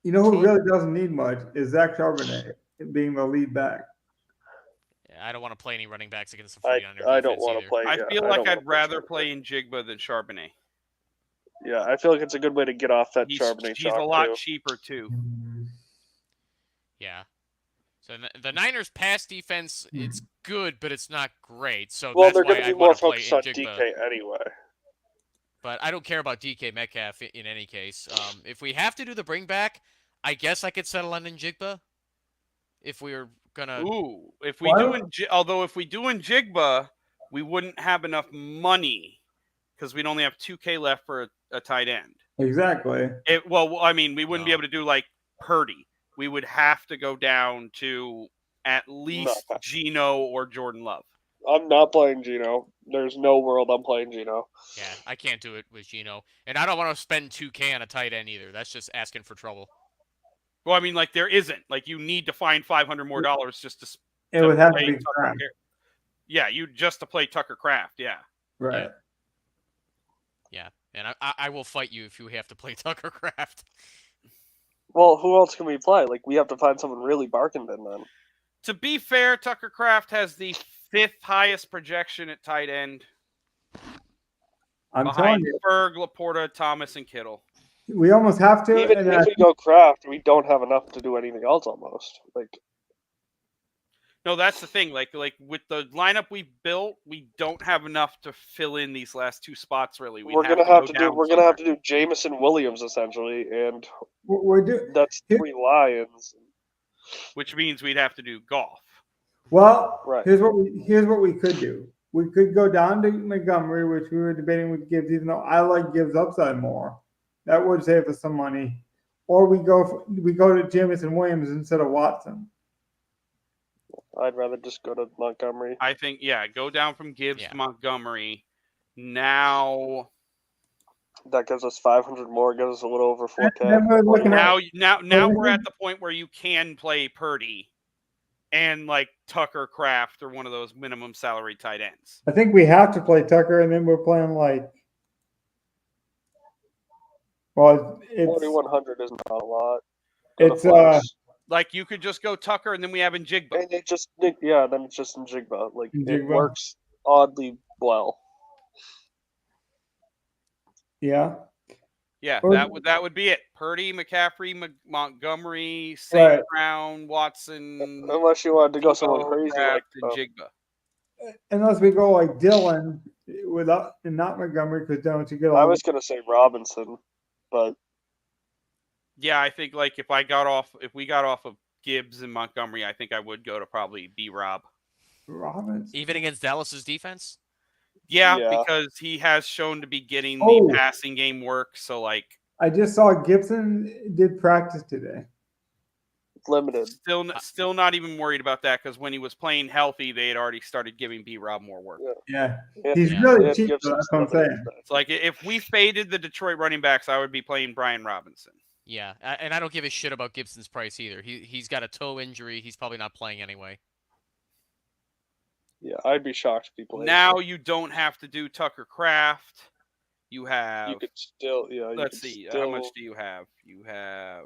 Speaker 1: You know who really doesn't need much is Zach Charbonnet being the lead back.
Speaker 3: I don't want to play any running backs against the
Speaker 5: I
Speaker 3: 49er
Speaker 5: don't
Speaker 3: defense
Speaker 5: want to
Speaker 3: either.
Speaker 5: play.
Speaker 2: I
Speaker 5: yeah,
Speaker 2: feel
Speaker 5: I
Speaker 2: like
Speaker 5: don't wanna
Speaker 2: I'd rather
Speaker 5: Charbonnet.
Speaker 2: play in Jigba than Charbonnet.
Speaker 5: Yeah, I feel like it's a good way to get off that
Speaker 2: He's
Speaker 5: Charbonnet
Speaker 2: a
Speaker 5: chalk,
Speaker 2: lot
Speaker 5: too.
Speaker 2: cheaper too.
Speaker 3: Yeah. So the Niners' pass defense, it's good, but it's not great. So
Speaker 5: Well,
Speaker 3: that's
Speaker 5: they're
Speaker 3: why
Speaker 5: going to
Speaker 3: I
Speaker 5: be more
Speaker 3: want to play
Speaker 5: focused on
Speaker 3: Njigba.
Speaker 5: DK anyway.
Speaker 3: But I don't care about DK Metcalf in any case. If we have to do the bring back, I guess I could settle on Njigba. If we were gonna.
Speaker 2: Ooh, if we do although if we do in Jigba, we wouldn't have enough money because we'd only have 2K left for a tight end.
Speaker 1: Exactly.
Speaker 2: Well, I mean, we wouldn't be
Speaker 3: No.
Speaker 2: able to do like Purdy. We would have to go down to at least Geno or Jordan Love.
Speaker 5: I'm not playing Geno. There's no world I'm playing Geno.
Speaker 3: Yeah, I can't do it with Geno, and I don't want to spend 2K on a tight end either. That's just asking for trouble.
Speaker 2: Well, I mean, like there isn't. Like you need to find $500 more just to.
Speaker 1: It would have to be Kraft.
Speaker 2: Yeah, you just to play Tucker Kraft. Yeah.
Speaker 1: Right.
Speaker 3: Yeah, and I will fight you if you have to play Tucker Kraft.
Speaker 5: Well, who else can we play? Like, we have to find someone really barking then.
Speaker 2: To be fair, Tucker Kraft has the 5th highest projection at tight end.
Speaker 1: I'm telling
Speaker 2: behind
Speaker 1: you,
Speaker 2: Berg, Laporta, Thomas, and Kittle.
Speaker 1: we almost have to.
Speaker 5: Even
Speaker 1: and
Speaker 5: if we go Kraft, we don't have enough to do anything else almost. Like,
Speaker 2: no, that's the thing. Like with the lineup we built, we don't have enough to fill in these last 2 spots. Really,
Speaker 5: we're gonna have to do Jameson Williams essentially, and that's 3 Lions.
Speaker 2: Which means we'd have to do golf.
Speaker 1: Well,
Speaker 5: right.
Speaker 1: Here's what we could do. We could go down to Montgomery, which we were debating with Gibbs, even though I like Gibbs upside more. That would save us some money. Or we go to Jameson Williams instead of Watson.
Speaker 5: I'd rather just go to Montgomery.
Speaker 2: I think, go down from Gibbs to Montgomery. Now
Speaker 5: that gives us 500 more, gives us a little over 4K.
Speaker 2: Now we're at the point where you can play Purdy and like Tucker Kraft or one of those minimum salary tight ends.
Speaker 1: I think we have to play Tucker, and then we're playing like. Well, it's
Speaker 5: 4,100 isn't a lot.
Speaker 1: It's
Speaker 2: like you could just go Tucker, and then we have Njigba.
Speaker 5: And then it's just Njigba. Like it works oddly well.
Speaker 1: Yeah.
Speaker 2: Yeah, that would be it. Purdy, McCaffrey, Montgomery, St. Brown, Watson.
Speaker 5: Unless you wanted to go someone crazy like
Speaker 2: Njigba.
Speaker 1: Unless we go like Dylan without and not Montgomery, because don't you get?
Speaker 5: I was gonna say Robinson, but
Speaker 2: yeah, I think like if we got off of Gibbs and Montgomery, I think I would go to probably B-Rob.
Speaker 1: Robinson,
Speaker 3: even against Dallas's defense.
Speaker 2: Yeah, because he has shown to be getting the passing game work. So, like,
Speaker 1: I just saw Gibson did practice today.
Speaker 5: Limited.
Speaker 2: Still not even worried about that because when he was playing healthy, they had already started giving B-Rob more work.
Speaker 1: Yeah. He's really cheap. That's what I'm saying.
Speaker 2: It's like if we faded the Detroit running backs, I would be playing Brian Robinson.
Speaker 3: Yeah, and I don't give a shit about Gibson's price either. He's got a toe injury. He's probably not playing anyway.
Speaker 5: Yeah, I'd be shocked if he played.
Speaker 2: Now you don't have to do Tucker Kraft. You have.
Speaker 5: You could still,
Speaker 2: Let's see. How much do you have? You have.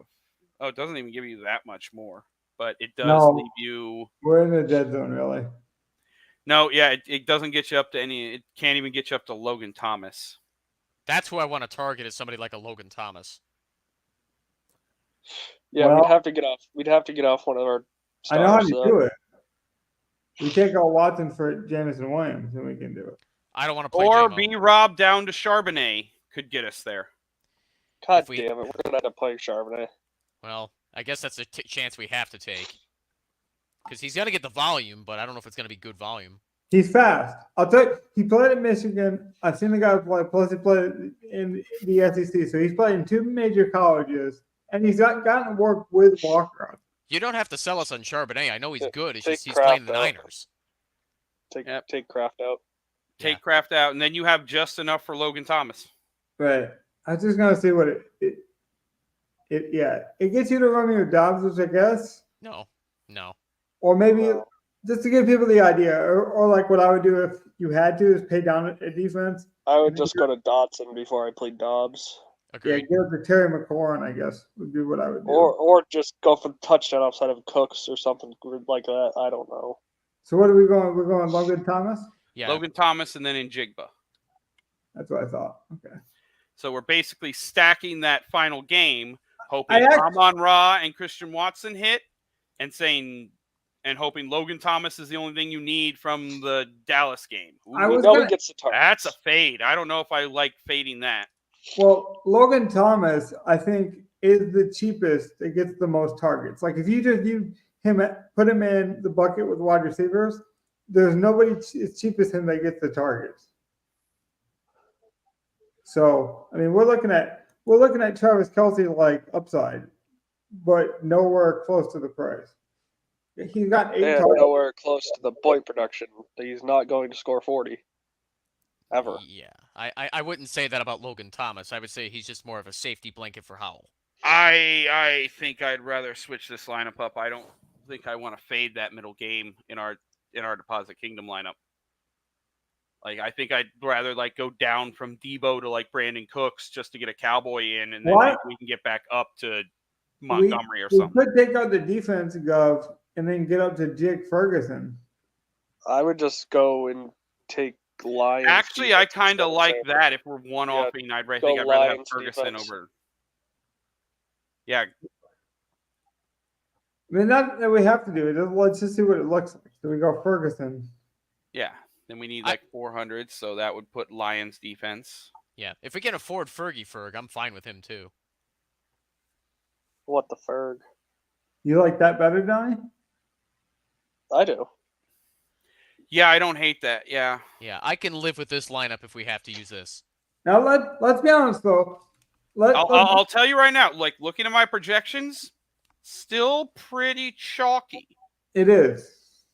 Speaker 2: Oh, it doesn't even give you that much more, but it does leave you.
Speaker 1: We're in the dead zone, really.
Speaker 2: No, yeah, it doesn't get you up to any. It can't even get you up to Logan Thomas.
Speaker 3: That's who I want to target is somebody like a Logan Thomas.
Speaker 5: Yeah, we'd have to get off. We'd have to get off one of our stars.
Speaker 1: I know how to do it. We take out Watson for Jameson Williams, and we can do it.
Speaker 3: I don't want to play.
Speaker 2: Or B-Rob down to Charbonnet could get us there.
Speaker 5: God damn it, we're gonna end up playing Charbonnet.
Speaker 3: Well, I guess that's a chance we have to take. Because he's got to get the volume, but I don't know if it's going to be good volume.
Speaker 1: He's fast. I'll tell you, he played at Michigan. I've seen the guy play, plus he played in the SEC. So he's played in 2 major colleges, and he's gotten to work with Walker.
Speaker 3: You don't have to sell us on Charbonnet. I know he's good. It's just he's playing the Niners.
Speaker 5: Take Kraft out.
Speaker 2: Take Kraft out, and then you have just enough for Logan Thomas.
Speaker 1: Right. I was just going to see what it gets you to Romeo Dobbs, which I guess,
Speaker 3: No.
Speaker 1: or maybe
Speaker 5: No.
Speaker 1: just to give people the idea, or like what I would do if you had to is pay down a defense.
Speaker 5: I would
Speaker 1: And then
Speaker 5: just go to Dotson before I played Dobbs.
Speaker 1: Yeah,
Speaker 3: Agreed.
Speaker 1: get up to Terry McLaurin, I guess, would be what I would do.
Speaker 5: Or just go for the touchdown outside of Cooks or something like that. I don't know.
Speaker 1: So what are we going? We're going Logan Thomas?
Speaker 3: Yeah.
Speaker 2: Logan Thomas and then in Jigba.
Speaker 1: That's what I thought. Okay.
Speaker 2: So we're basically stacking that final game, hoping
Speaker 1: I act-
Speaker 2: Amon Ra and Christian Watson hit, and hoping Logan Thomas is the only thing you need from the Dallas game. Ooh,
Speaker 1: I
Speaker 5: We
Speaker 1: was
Speaker 5: know
Speaker 1: gonna-
Speaker 5: he gets the targets.
Speaker 2: that's a fade. I don't know if I like fading that.
Speaker 1: Well, Logan Thomas, I think, is the cheapest that gets the most targets. Like if you just put him in the bucket with wide receivers, there's nobody as cheap as him that gets the targets. So I mean, we're looking at Travis Kelce like upside, but nowhere close to the price. He's got 8
Speaker 5: And
Speaker 1: targets.
Speaker 5: nowhere close to the point production. That he's not going to score 40. Ever.
Speaker 3: Yeah. I wouldn't say that about Logan Thomas. I would say he's just more of a safety blanket for Howell.
Speaker 2: I think I'd rather switch this lineup up. I don't think I want to fade that middle game in our Deposit Kingdom lineup. Like I think I'd rather like go down from Debo to like Brandon Cooks just to get a Cowboy in, and then maybe we can get back up to Montgomery or
Speaker 1: We
Speaker 2: something.
Speaker 1: could take out the defense, Gov, and then get up to Jake Ferguson.
Speaker 5: I would just go and take Lions.
Speaker 2: Actually, I
Speaker 5: defense
Speaker 2: kind of
Speaker 5: instead
Speaker 2: like
Speaker 5: there.
Speaker 2: that. If we're one-offing, I'd
Speaker 5: go
Speaker 2: think I'd rather have
Speaker 5: Lions
Speaker 2: Ferguson
Speaker 5: defense.
Speaker 2: over. Yeah,
Speaker 1: I mean, not that we have to do it. Let's just see what it looks like. So we go Ferguson.
Speaker 2: yeah. Then we need like 400, so that would put Lions defense.
Speaker 3: Yeah. If we can afford Ferg, I'm fine with him too.
Speaker 5: What the Ferg?
Speaker 1: You like that better, Donnie?
Speaker 5: I do.
Speaker 2: Yeah, I don't hate that. Yeah.
Speaker 3: Yeah, I can live with this lineup if we have to use this.
Speaker 1: Now let's be honest though.
Speaker 2: I'll tell you right now, like looking at my projections, still pretty chalky.
Speaker 1: It is.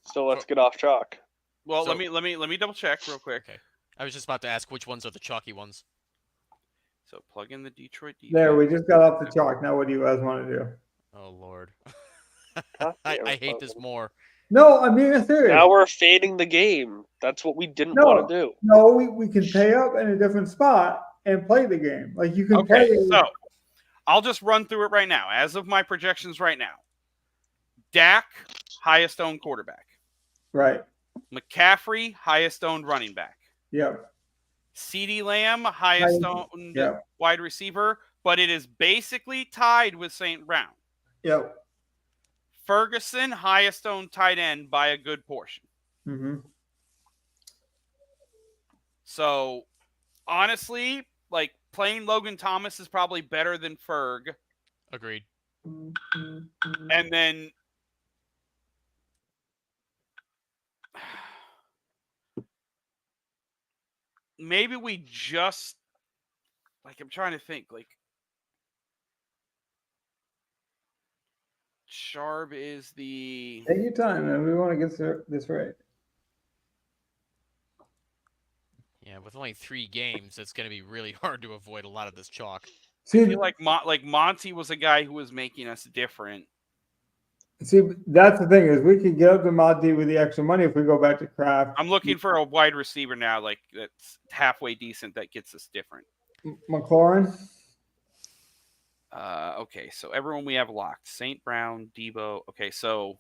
Speaker 5: So let's get off chalk.
Speaker 2: Well,
Speaker 3: So-
Speaker 2: let me double check real quick.
Speaker 3: Okay. I was just about to ask which ones are the chalky ones.
Speaker 2: So plug in the Detroit defense.
Speaker 1: There, we just got off the chalk. Now what do you guys want to do?
Speaker 3: Oh Lord.
Speaker 5: God
Speaker 3: I
Speaker 5: damn,
Speaker 3: hate this
Speaker 5: fucking-
Speaker 3: more.
Speaker 1: No, I'm being serious.
Speaker 5: Now we're fading the game. That's what we didn't
Speaker 1: No.
Speaker 5: want to do.
Speaker 1: No, we can pay up in a different spot and play the game. Like you can play
Speaker 2: Okay,
Speaker 1: it.
Speaker 2: so I'll just run through it right now. As of my projections right now, Dak, highest owned quarterback.
Speaker 1: Right.
Speaker 2: McCaffrey, highest owned running back.
Speaker 1: Yep.
Speaker 2: CeeDee Lamb, highest owned
Speaker 1: Yep.
Speaker 2: wide receiver, but it is basically tied with St. Brown.
Speaker 1: Yep.
Speaker 2: Ferguson, highest owned tight end by a good portion.
Speaker 1: Mm-hmm.
Speaker 2: So, honestly, like playing Logan Thomas is probably better than Ferg.
Speaker 3: Agreed.
Speaker 2: And then maybe we just like I'm trying to think like Sharp is the
Speaker 1: Take your time, man. We want to get this right.
Speaker 3: Yeah, with only 3 games, it's going to be really hard to avoid a lot of this chalk.
Speaker 1: See,
Speaker 2: I feel like Monty was a guy who was making us different.
Speaker 1: That's the thing is we could get up to Monty with the extra money if we go back to Kraft.
Speaker 2: I'm looking for a wide receiver now, like that's halfway decent that gets us different.
Speaker 1: McLaurin.
Speaker 2: Okay, so everyone we have locked: St. Brown, Debo. Okay, so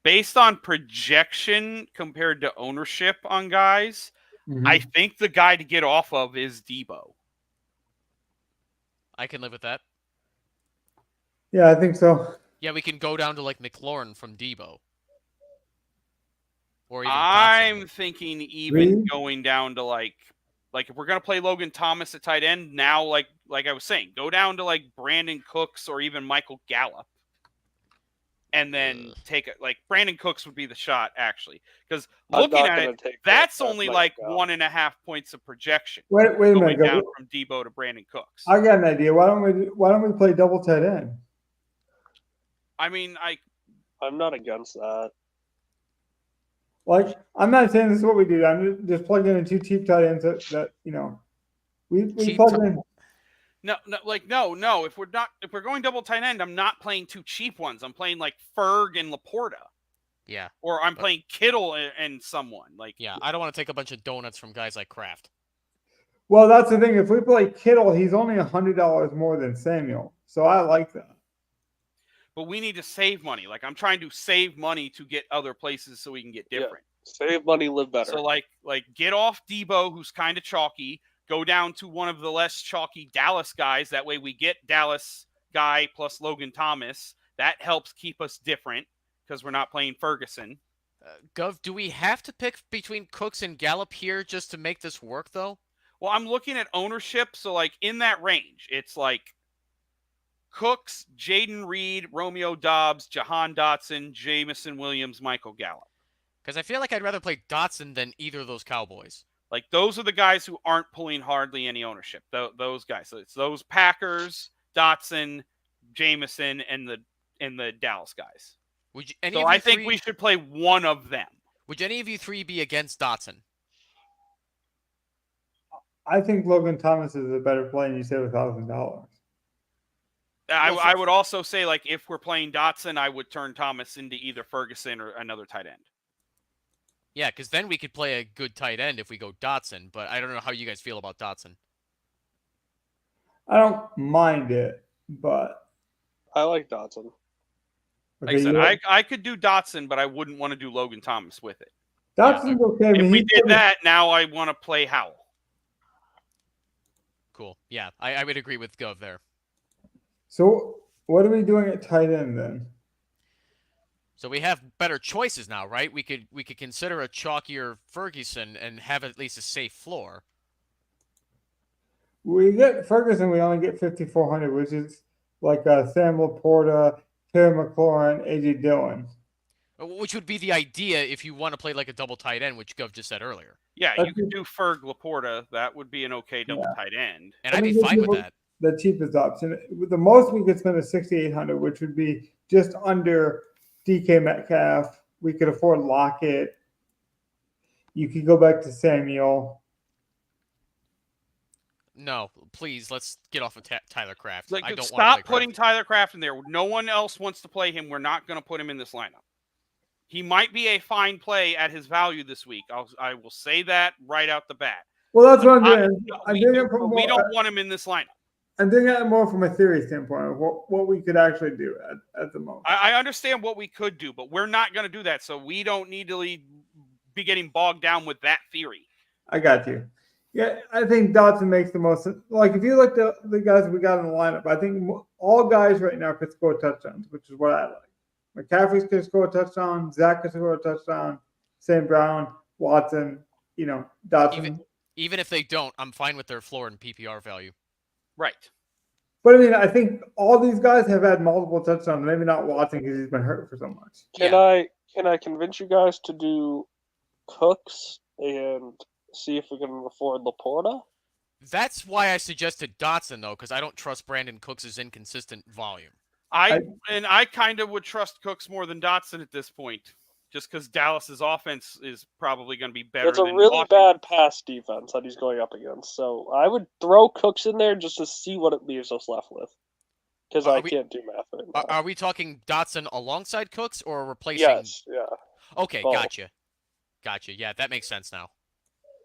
Speaker 2: based on projection compared to ownership on guys,
Speaker 1: Mhm.
Speaker 2: I think the guy to get off of is Debo.
Speaker 3: I can live with that.
Speaker 1: Yeah, I think so.
Speaker 3: Yeah, we can go down to like McLaurin from Debo. Or even
Speaker 2: I'm
Speaker 3: Dotson.
Speaker 2: thinking even
Speaker 1: Reed?
Speaker 2: going down to like if we're gonna play Logan Thomas at tight end now, like I was saying, go down to like Brandon Cooks or even Michael Gallup, and then
Speaker 3: Ugh.
Speaker 2: take it. Like Brandon Cooks would be the shot actually, because
Speaker 5: I'm
Speaker 2: looking
Speaker 5: not
Speaker 2: at
Speaker 5: gonna
Speaker 2: it,
Speaker 5: take
Speaker 2: that's
Speaker 5: that.
Speaker 2: only
Speaker 5: Might
Speaker 2: like
Speaker 5: go.
Speaker 2: 1.5 points of projection
Speaker 1: Wait a
Speaker 2: going
Speaker 1: minute.
Speaker 2: down
Speaker 1: Go.
Speaker 2: from Debo to Brandon Cooks.
Speaker 1: I got an idea. Why don't we play double tight end?
Speaker 2: I mean,
Speaker 5: I'm not against that.
Speaker 1: Like, I'm not saying this is what we do. I'm just plugging in 2 cheap tight ends that we
Speaker 3: Cheap
Speaker 1: plug
Speaker 3: ti-
Speaker 1: in.
Speaker 2: No. If we're going double tight end, I'm not playing two cheap ones. I'm playing like Ferg and Laporta,
Speaker 3: Yeah.
Speaker 2: or I'm
Speaker 3: But-
Speaker 2: playing Kittle and someone like.
Speaker 3: Yeah, I don't want to take a bunch of donuts from guys like Kraft.
Speaker 1: Well, that's the thing. If we play Kittle, he's only $100 more than Samuel, so I like that.
Speaker 2: But we need to save money. Like I'm trying to save money to get other places so we can get
Speaker 5: Yeah.
Speaker 2: different.
Speaker 5: Save money, live better.
Speaker 2: So like get off Debo, who's kind of chalky. Go down to one of the less chalky Dallas guys. That way we get Dallas guy plus Logan Thomas. That helps keep us different because we're not playing Ferguson.
Speaker 3: Gov, do we have to pick between Cooks and Gallup here just to make this work, though?
Speaker 2: Well, I'm looking at ownership. So like in that range, it's like Cooks, Jaden Reed, Romeo Dobbs, Jahan Dotson, Jamison Williams, Michael Gallup.
Speaker 3: Because I feel like I'd rather play Dotson than either of those Cowboys.
Speaker 2: Like those are the guys who aren't pulling hardly any ownership. Those guys. So it's those Packers, Dotson, Jameson, and the Dallas guys.
Speaker 3: Would you, any
Speaker 2: So
Speaker 3: of
Speaker 2: I
Speaker 3: you
Speaker 2: think
Speaker 3: three,
Speaker 2: we should play one of them.
Speaker 3: would any of you three be against Dotson?
Speaker 1: I think Logan Thomas is a better play, and you save $1,000.
Speaker 2: I would also say like if we're playing Dotson, I would turn Thomas into either Ferguson or another tight end.
Speaker 3: Yeah, because then we could play a good tight end if we go Dotson, but I don't know how you guys feel about Dotson.
Speaker 1: I don't mind it, but
Speaker 5: I like Dotson.
Speaker 2: Like I said, I could do Dotson, but I wouldn't want to do Logan Thomas with it.
Speaker 1: Dotson's okay. I mean,
Speaker 2: If we
Speaker 1: he
Speaker 2: did that, now I want to play Howell.
Speaker 3: Cool. Yeah, I would agree with Gov there.
Speaker 1: So what are we doing at tight end then?
Speaker 3: So we have better choices now, right? We could consider a chalkier Ferguson and have at least a safe floor.
Speaker 1: We get Ferguson, we only get 5,400, which is like Sam Laporta, Terry McLaurin, AJ Dillon.
Speaker 3: Which would be the idea if you want to play like a double tight end, which Gov just said earlier.
Speaker 2: Yeah, you could do Ferg Laporta. That would be an okay double tight end.
Speaker 3: And I'd be fine with that.
Speaker 1: The cheapest option. The most we could spend is 6,800, which would be just under DK Metcalf. We could afford Lockett. You could go back to Samuel.
Speaker 3: No, please, let's get off of Tyler Kraft.
Speaker 2: Like,
Speaker 3: I don't
Speaker 2: stop
Speaker 3: want to play
Speaker 2: putting
Speaker 3: Kraft.
Speaker 2: Tyler Kraft in there. No one else wants to play him. We're not going to put him in this lineup. He might be a fine play at his value this week. I will say that right out the bat.
Speaker 1: Well, that's what I'm doing.
Speaker 2: We don't want him in this lineup.
Speaker 1: I'm doing it more from a theory standpoint of what we could actually do at the moment.
Speaker 2: I understand what we could do, but we're not going to do that. So we don't need to be getting bogged down with that theory.
Speaker 1: I got you. Yeah, I think Dotson makes the most sense. Like, if you look at the guys we got in the lineup, I think all guys right now could score touchdowns, which is what I like. McCaffrey could score a touchdown. Zach could score a touchdown. St. Brown, Watson, Dotson.
Speaker 3: Even if they don't, I'm fine with their floor and PPR value.
Speaker 2: Right.
Speaker 1: But I mean, I think all these guys have had multiple touchdowns. Maybe not Watson because he's been hurt for so much.
Speaker 5: Can I convince you guys to do Cooks and see if we can afford Laporta?
Speaker 3: That's why I suggested Dotson, though, because I don't trust Brandon Cooks' inconsistent volume.
Speaker 2: I kind of would trust Cooks more than Dotson at this point, just because Dallas's offense is probably going to be better.
Speaker 5: It's a really bad pass defense that he's going up against. So I would throw Cooks in there just to see what it leaves us left with, because I can't do math right now.
Speaker 3: Are we talking Dotson alongside Cooks or replacing?
Speaker 5: Yes. Yeah.
Speaker 3: Okay,
Speaker 5: Both.
Speaker 3: Gotcha. Yeah, that makes sense now.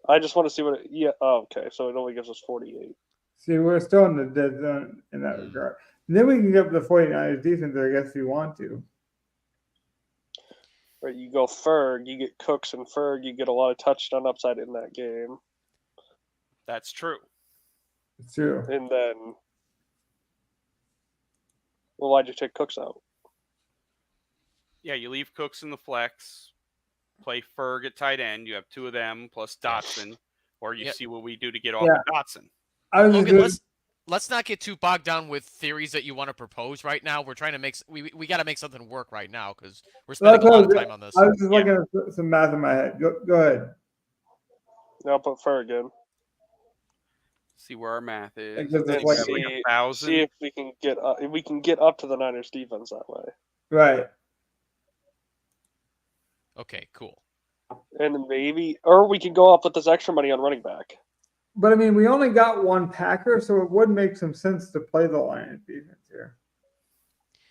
Speaker 5: I just want to see what. Okay. So it only gives us 48.
Speaker 1: See, we're still in the dead zone in that regard. And then we can get up the 49ers defense, I guess, if you want to.
Speaker 5: Right, you go Ferg, you get Cooks and Ferg, you get a lot of touchdown upside in that game.
Speaker 2: That's true.
Speaker 1: It's true.
Speaker 5: And then, well, why'd you take Cooks out?
Speaker 2: Yeah, you leave Cooks in the flex, play Ferg at tight end. You have two of them plus Dotson, or you see what we do to get off of Dotson.
Speaker 3: Logan, let's not get too bogged down with theories that you want to propose right now. We're trying to make we got to make something work right now because we're spending a lot of time on this.
Speaker 1: I was just looking at some math in my head. Go ahead.
Speaker 5: I'll put Ferg in.
Speaker 2: See where our math is.
Speaker 5: See if we can get up to the Niners defense that way.
Speaker 1: Right.
Speaker 3: Okay, cool.
Speaker 5: And then maybe, or we can go up with this extra money on running back.
Speaker 1: But I mean, we only got one Packer, so it would make some sense to play the Lions defense here.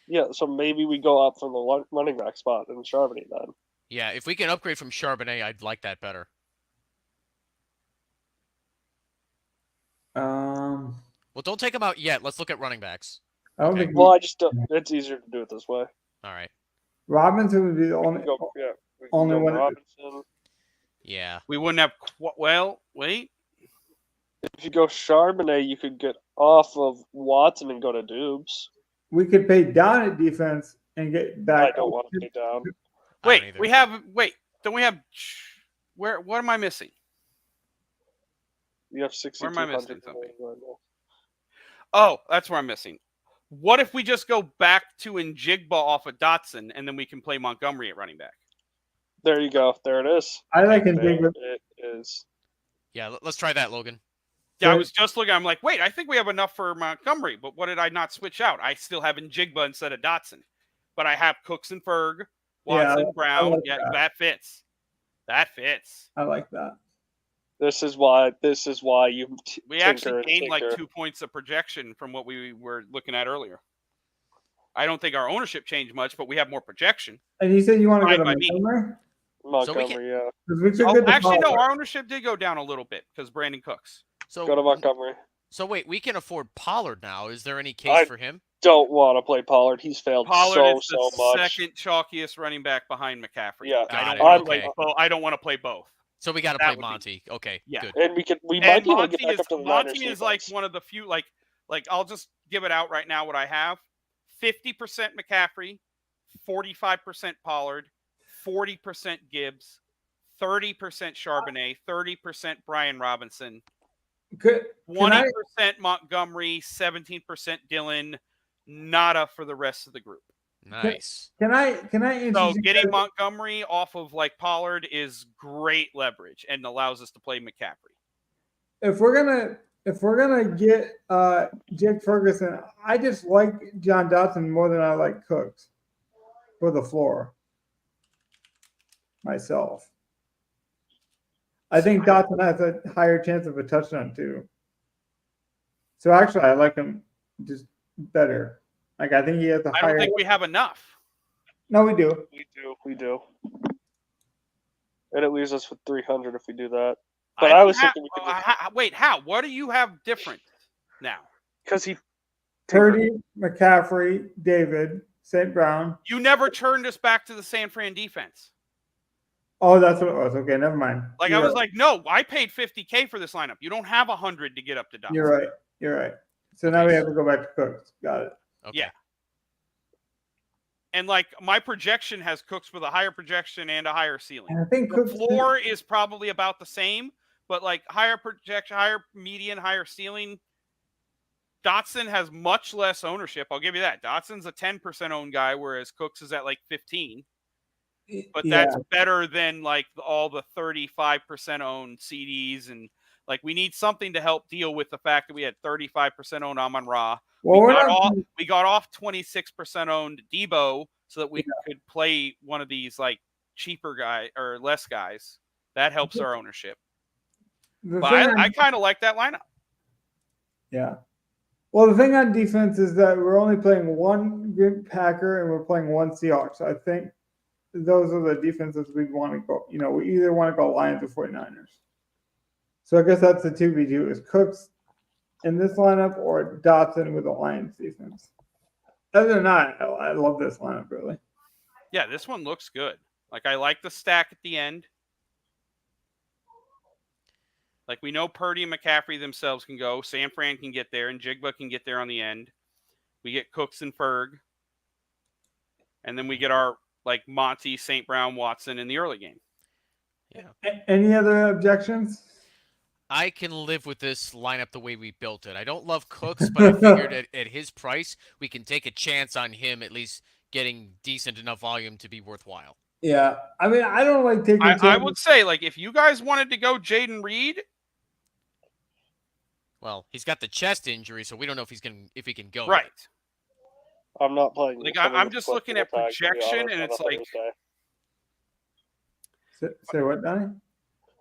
Speaker 5: Yeah, so maybe we go up from the running back spot in Charbonnet then.
Speaker 3: Yeah, if we can upgrade from Charbonnet, I'd like that better. Well, don't take him out yet. Let's look at running backs.
Speaker 1: I don't
Speaker 3: Okay.
Speaker 1: think
Speaker 5: Well, I just don't. It's easier to do it this way.
Speaker 3: All right.
Speaker 1: Robinson would be the
Speaker 5: We
Speaker 1: only.
Speaker 5: can go, yeah, we can
Speaker 1: only
Speaker 5: go
Speaker 1: one-
Speaker 5: Robinson.
Speaker 3: Yeah.
Speaker 2: We wouldn't have. Well, wait.
Speaker 5: If you go Charbonnet, you could get off of Watson and go to Dubes.
Speaker 1: We could pay down at defense and get back.
Speaker 5: I don't want to pay down.
Speaker 3: I don't
Speaker 2: Wait,
Speaker 3: either.
Speaker 2: we have. Wait, don't we have? Where? What am I missing?
Speaker 5: You have
Speaker 2: Where am I
Speaker 5: 6,200.
Speaker 2: missing something? Oh, that's where I'm missing. What if we just go back to Njigba off of Dotson, and then we can play Montgomery at running back?
Speaker 5: There you go. There it is.
Speaker 1: I like
Speaker 5: There
Speaker 1: Njigba.
Speaker 5: it is.
Speaker 3: Yeah, let's try that, Logan.
Speaker 2: Yeah, I
Speaker 1: So-
Speaker 2: was just looking. I'm like, wait, I think we have enough for Montgomery, but what did I not switch out? I still have Njigba instead of Dotson, but I have Cooks and Ferg, Watson,
Speaker 1: I
Speaker 2: Brown.
Speaker 1: like
Speaker 2: Yeah,
Speaker 1: that.
Speaker 2: that fits. That fits.
Speaker 1: I like that.
Speaker 5: This is why you
Speaker 2: We
Speaker 5: tinker
Speaker 2: actually
Speaker 5: and
Speaker 2: gained like
Speaker 5: tinker.
Speaker 2: 2 points of projection from what we were looking at earlier. I don't think our ownership changed much, but we have more projection.
Speaker 1: And you said you want to
Speaker 2: Fine
Speaker 1: go to
Speaker 2: by me.
Speaker 1: Montgomery?
Speaker 5: Montgomery, yeah.
Speaker 1: 'Cause we could
Speaker 2: Oh,
Speaker 1: get the
Speaker 2: actually, no,
Speaker 1: Pollard.
Speaker 2: our ownership did go down a little bit because Brandon Cooks.
Speaker 3: So
Speaker 5: Go to Montgomery.
Speaker 3: So wait, we can afford Pollard now. Is there any case
Speaker 5: I-
Speaker 3: for him?
Speaker 5: Don't want to play Pollard. He's failed
Speaker 2: Pollard is
Speaker 5: so
Speaker 2: the
Speaker 5: much.
Speaker 2: second chalkiest running back behind McCaffrey.
Speaker 5: Yeah.
Speaker 3: Got it.
Speaker 2: I don't want to play both.
Speaker 3: So we got to
Speaker 2: That
Speaker 3: play
Speaker 2: would be-
Speaker 3: Monty. Okay,
Speaker 2: Yeah.
Speaker 3: good.
Speaker 5: And we might
Speaker 2: And
Speaker 5: be able to get back up to the
Speaker 2: Monty
Speaker 5: Niners
Speaker 2: is like
Speaker 5: defense.
Speaker 2: one of the few like I'll just give it out right now what I have. 50% McCaffrey, 45% Pollard, 40% Gibbs, 30% Charbonnet, 30% Brian Robinson,
Speaker 1: Can I-
Speaker 2: 20% Montgomery, 17% Dillon, nada for the rest of the group.
Speaker 3: Nice.
Speaker 1: Can I interest
Speaker 2: So
Speaker 1: you
Speaker 2: getting
Speaker 1: guys-
Speaker 2: Montgomery off of like Pollard is great leverage and allows us to play McCaffrey.
Speaker 1: if we're gonna get Jake Ferguson, I just like John Dotson more than I like Cooks for the floor. Myself. I think Dotson has a higher chance of a touchdown too. So actually I like him just better. Like I think he has a
Speaker 2: I
Speaker 1: higher
Speaker 2: don't think we have enough.
Speaker 1: No, we do.
Speaker 5: We do. And it leaves us with 300 if we do that. But I was thinking we could
Speaker 2: wait, how? What do you have different now?
Speaker 5: because he
Speaker 1: Purdy, McCaffrey, David, St. Brown.
Speaker 2: You never turned us back to the San Fran defense.
Speaker 1: Oh, that's what it was. Okay, never mind.
Speaker 2: Like
Speaker 1: You're
Speaker 2: I was
Speaker 1: right.
Speaker 2: like, no, I paid $50K for this lineup. You don't have 100 to get up to Dotson.
Speaker 1: You're right. You're right. So now we have to go back to Cooks. Got it.
Speaker 3: Okay.
Speaker 2: Yeah. And like my projection has Cooks with a higher projection and a higher ceiling.
Speaker 1: And I think
Speaker 2: The
Speaker 1: Cooks
Speaker 2: floor is probably about the same, but like higher projection, higher median, higher ceiling. Dotson has much less ownership. I'll give you that. Dotson's a 10% owned guy, whereas Cooks is at like 15. But that's better than like all the 35% owned CDs. And like we need something to help deal with the fact that we had 35% owned Amon Ra.
Speaker 1: well,
Speaker 2: We got off 26% owned Debo so that we could play one of these like cheaper guy or less guys. That helps our ownership. But I kind of like that lineup.
Speaker 1: Yeah. Well, the thing on defense is that we're only playing one good Packer and we're playing one Seahawks. So I think those are the defenses we'd want to go. You know, we either want to go Lions or 49ers. So I guess that's the 2v2 is Cooks in this lineup or Dotson with the Lions defense. Other than that, I love this lineup really.
Speaker 2: Yeah, this one looks good. Like I like the stack at the end. Like we know Purdy and McCaffrey themselves can go. San Fran can get there and Jigba can get there on the end. We get Cooks and Ferg. And then we get our like Monty, St. Brown, Watson in the early game.
Speaker 1: Any other objections?
Speaker 3: I can live with this lineup the way we built it. I don't love Cooks, but I figured at his price, we can take a chance on him at least getting decent enough volume to be worthwhile.
Speaker 1: Yeah. I mean, I don't like taking
Speaker 2: I would say, like, if you guys wanted to go Jaden Reed,
Speaker 3: Well, he's got the chest injury, so we don't know if he can go.
Speaker 2: right.
Speaker 5: I'm not playing.
Speaker 2: Like, I'm just looking at projection, and it's like-
Speaker 1: Say what, Donnie?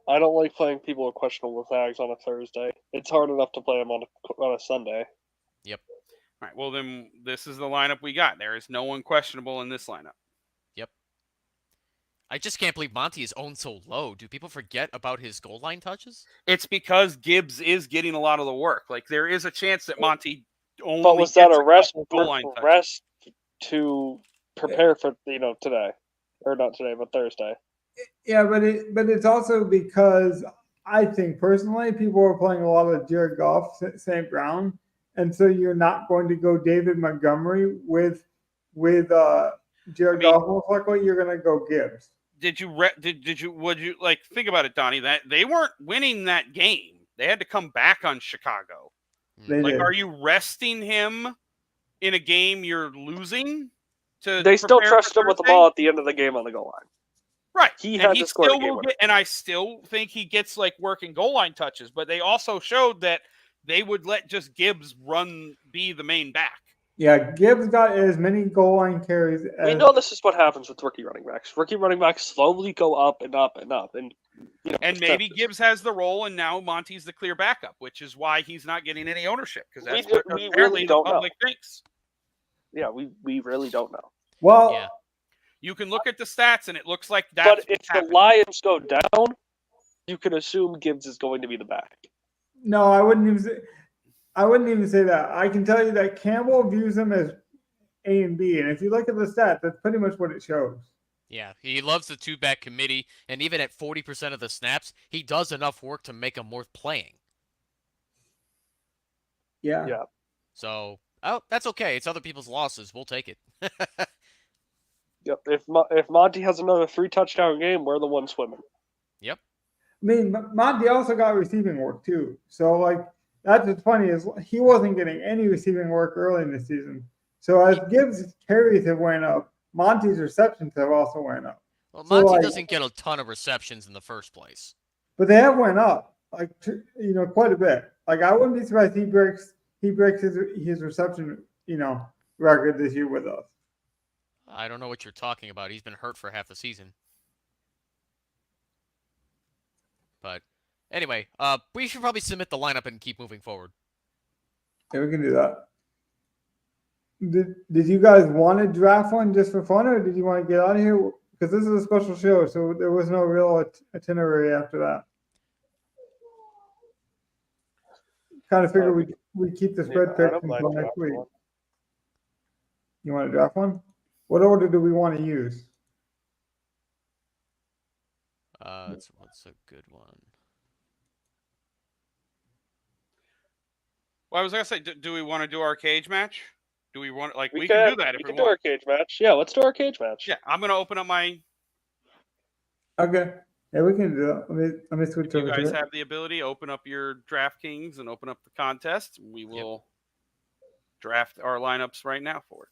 Speaker 5: I don't like playing people with questionable tags on a Thursday. It's hard enough to play them on a Sunday.
Speaker 2: All right. Well, then this is the lineup we got. There is no one questionable in this lineup.
Speaker 3: I just can't believe Monty is owned so low. Do people forget about his goal line touches?
Speaker 2: It's because Gibbs is getting a lot of the work. Like there is a chance that Monty only.
Speaker 5: But was that
Speaker 2: gets
Speaker 5: a rest
Speaker 2: couple goal line touches.
Speaker 5: rest to prepare for today, or not today, but Thursday?
Speaker 1: Yeah, but it's also because I think personally people are playing a lot of Jared Goff, St. Brown, and so you're not going to go David Montgomery with Jared Goff. Most likely, you're going to go Gibbs.
Speaker 2: Would you like think about it, Donnie? That they weren't winning that game. They had to come back on Chicago.
Speaker 1: They
Speaker 2: Like,
Speaker 1: did.
Speaker 2: are you resting him in a game you're losing?
Speaker 5: They still
Speaker 2: prepare
Speaker 5: trust
Speaker 2: for
Speaker 5: him with the
Speaker 2: Thursday?
Speaker 5: ball at the end of the game on the goal line.
Speaker 2: Right.
Speaker 5: He
Speaker 2: and
Speaker 5: had
Speaker 2: he
Speaker 5: to score the
Speaker 2: still
Speaker 5: game
Speaker 2: will
Speaker 5: winner.
Speaker 2: get, and I still think he gets like working goal line touches, but they also showed that they would let just Gibbs be the main back.
Speaker 1: Yeah, Gibbs got as many goal line carries as
Speaker 5: We know this is what happens with rookie running backs. Rookie running backs slowly go up and up and up, and
Speaker 2: And maybe Gibbs has the role, and now Monty's the clear backup, which is why he's not getting any ownership because that's what
Speaker 5: we
Speaker 2: apparently
Speaker 5: really
Speaker 2: the
Speaker 5: don't know.
Speaker 2: public thinks.
Speaker 5: Yeah, we really don't know.
Speaker 1: well.
Speaker 3: Yeah.
Speaker 2: You can look at the stats, and it looks like that's
Speaker 5: But if
Speaker 2: what's
Speaker 5: the
Speaker 2: happening.
Speaker 5: Lions go down, you can assume Gibbs is going to be the back.
Speaker 1: No, I wouldn't even say that. I can tell you that Campbell views him as A and B, and if you look at the stats, that's pretty much what it shows.
Speaker 3: Yeah, he loves the two-back committee, and even at 40% of the snaps, he does enough work to make him worth playing.
Speaker 1: Yeah.
Speaker 5: Yeah.
Speaker 3: So, that's okay. It's other people's losses. We'll take it.
Speaker 5: Yep. If Monty has another 3-touchdown game, we're the one swimming.
Speaker 3: Yep.
Speaker 1: I mean, Monty also got receiving work too. So like that's what's funny is he wasn't getting any receiving work early in the season. So as Gibbs' carries have went up, Monty's receptions have also went up.
Speaker 3: Well,
Speaker 1: So,
Speaker 3: Monty
Speaker 1: like-
Speaker 3: doesn't get a ton of receptions in the first place.
Speaker 1: But they have went up, like quite a bit. Like I wouldn't be surprised he breaks his reception record this year with us.
Speaker 3: I don't know what you're talking about. He's been hurt for half the season. But anyway, we should probably submit the lineup and keep moving forward.
Speaker 1: Yeah, we can do that. Did you guys want to draft one just for fun, or did you want to get out of here? Because this is a special show, so there was no real itinerary after that. Kind of figure we keep the spread pick until next week. You want to draft one? What order do we want to use?
Speaker 3: What's a good one?
Speaker 2: Well, I was gonna say, do we want to do our cage match? Do we want we
Speaker 5: can
Speaker 2: do that if we
Speaker 5: can do our
Speaker 2: want?
Speaker 5: cage match. Yeah, let's do our cage match.
Speaker 2: Yeah, I'm gonna open up my.
Speaker 1: Okay. Yeah, we can do that. Let me switch
Speaker 2: If you
Speaker 1: over
Speaker 2: guys
Speaker 1: to it.
Speaker 2: have the ability, open up your DraftKings and open up the contest. We will draft our lineups right now for it.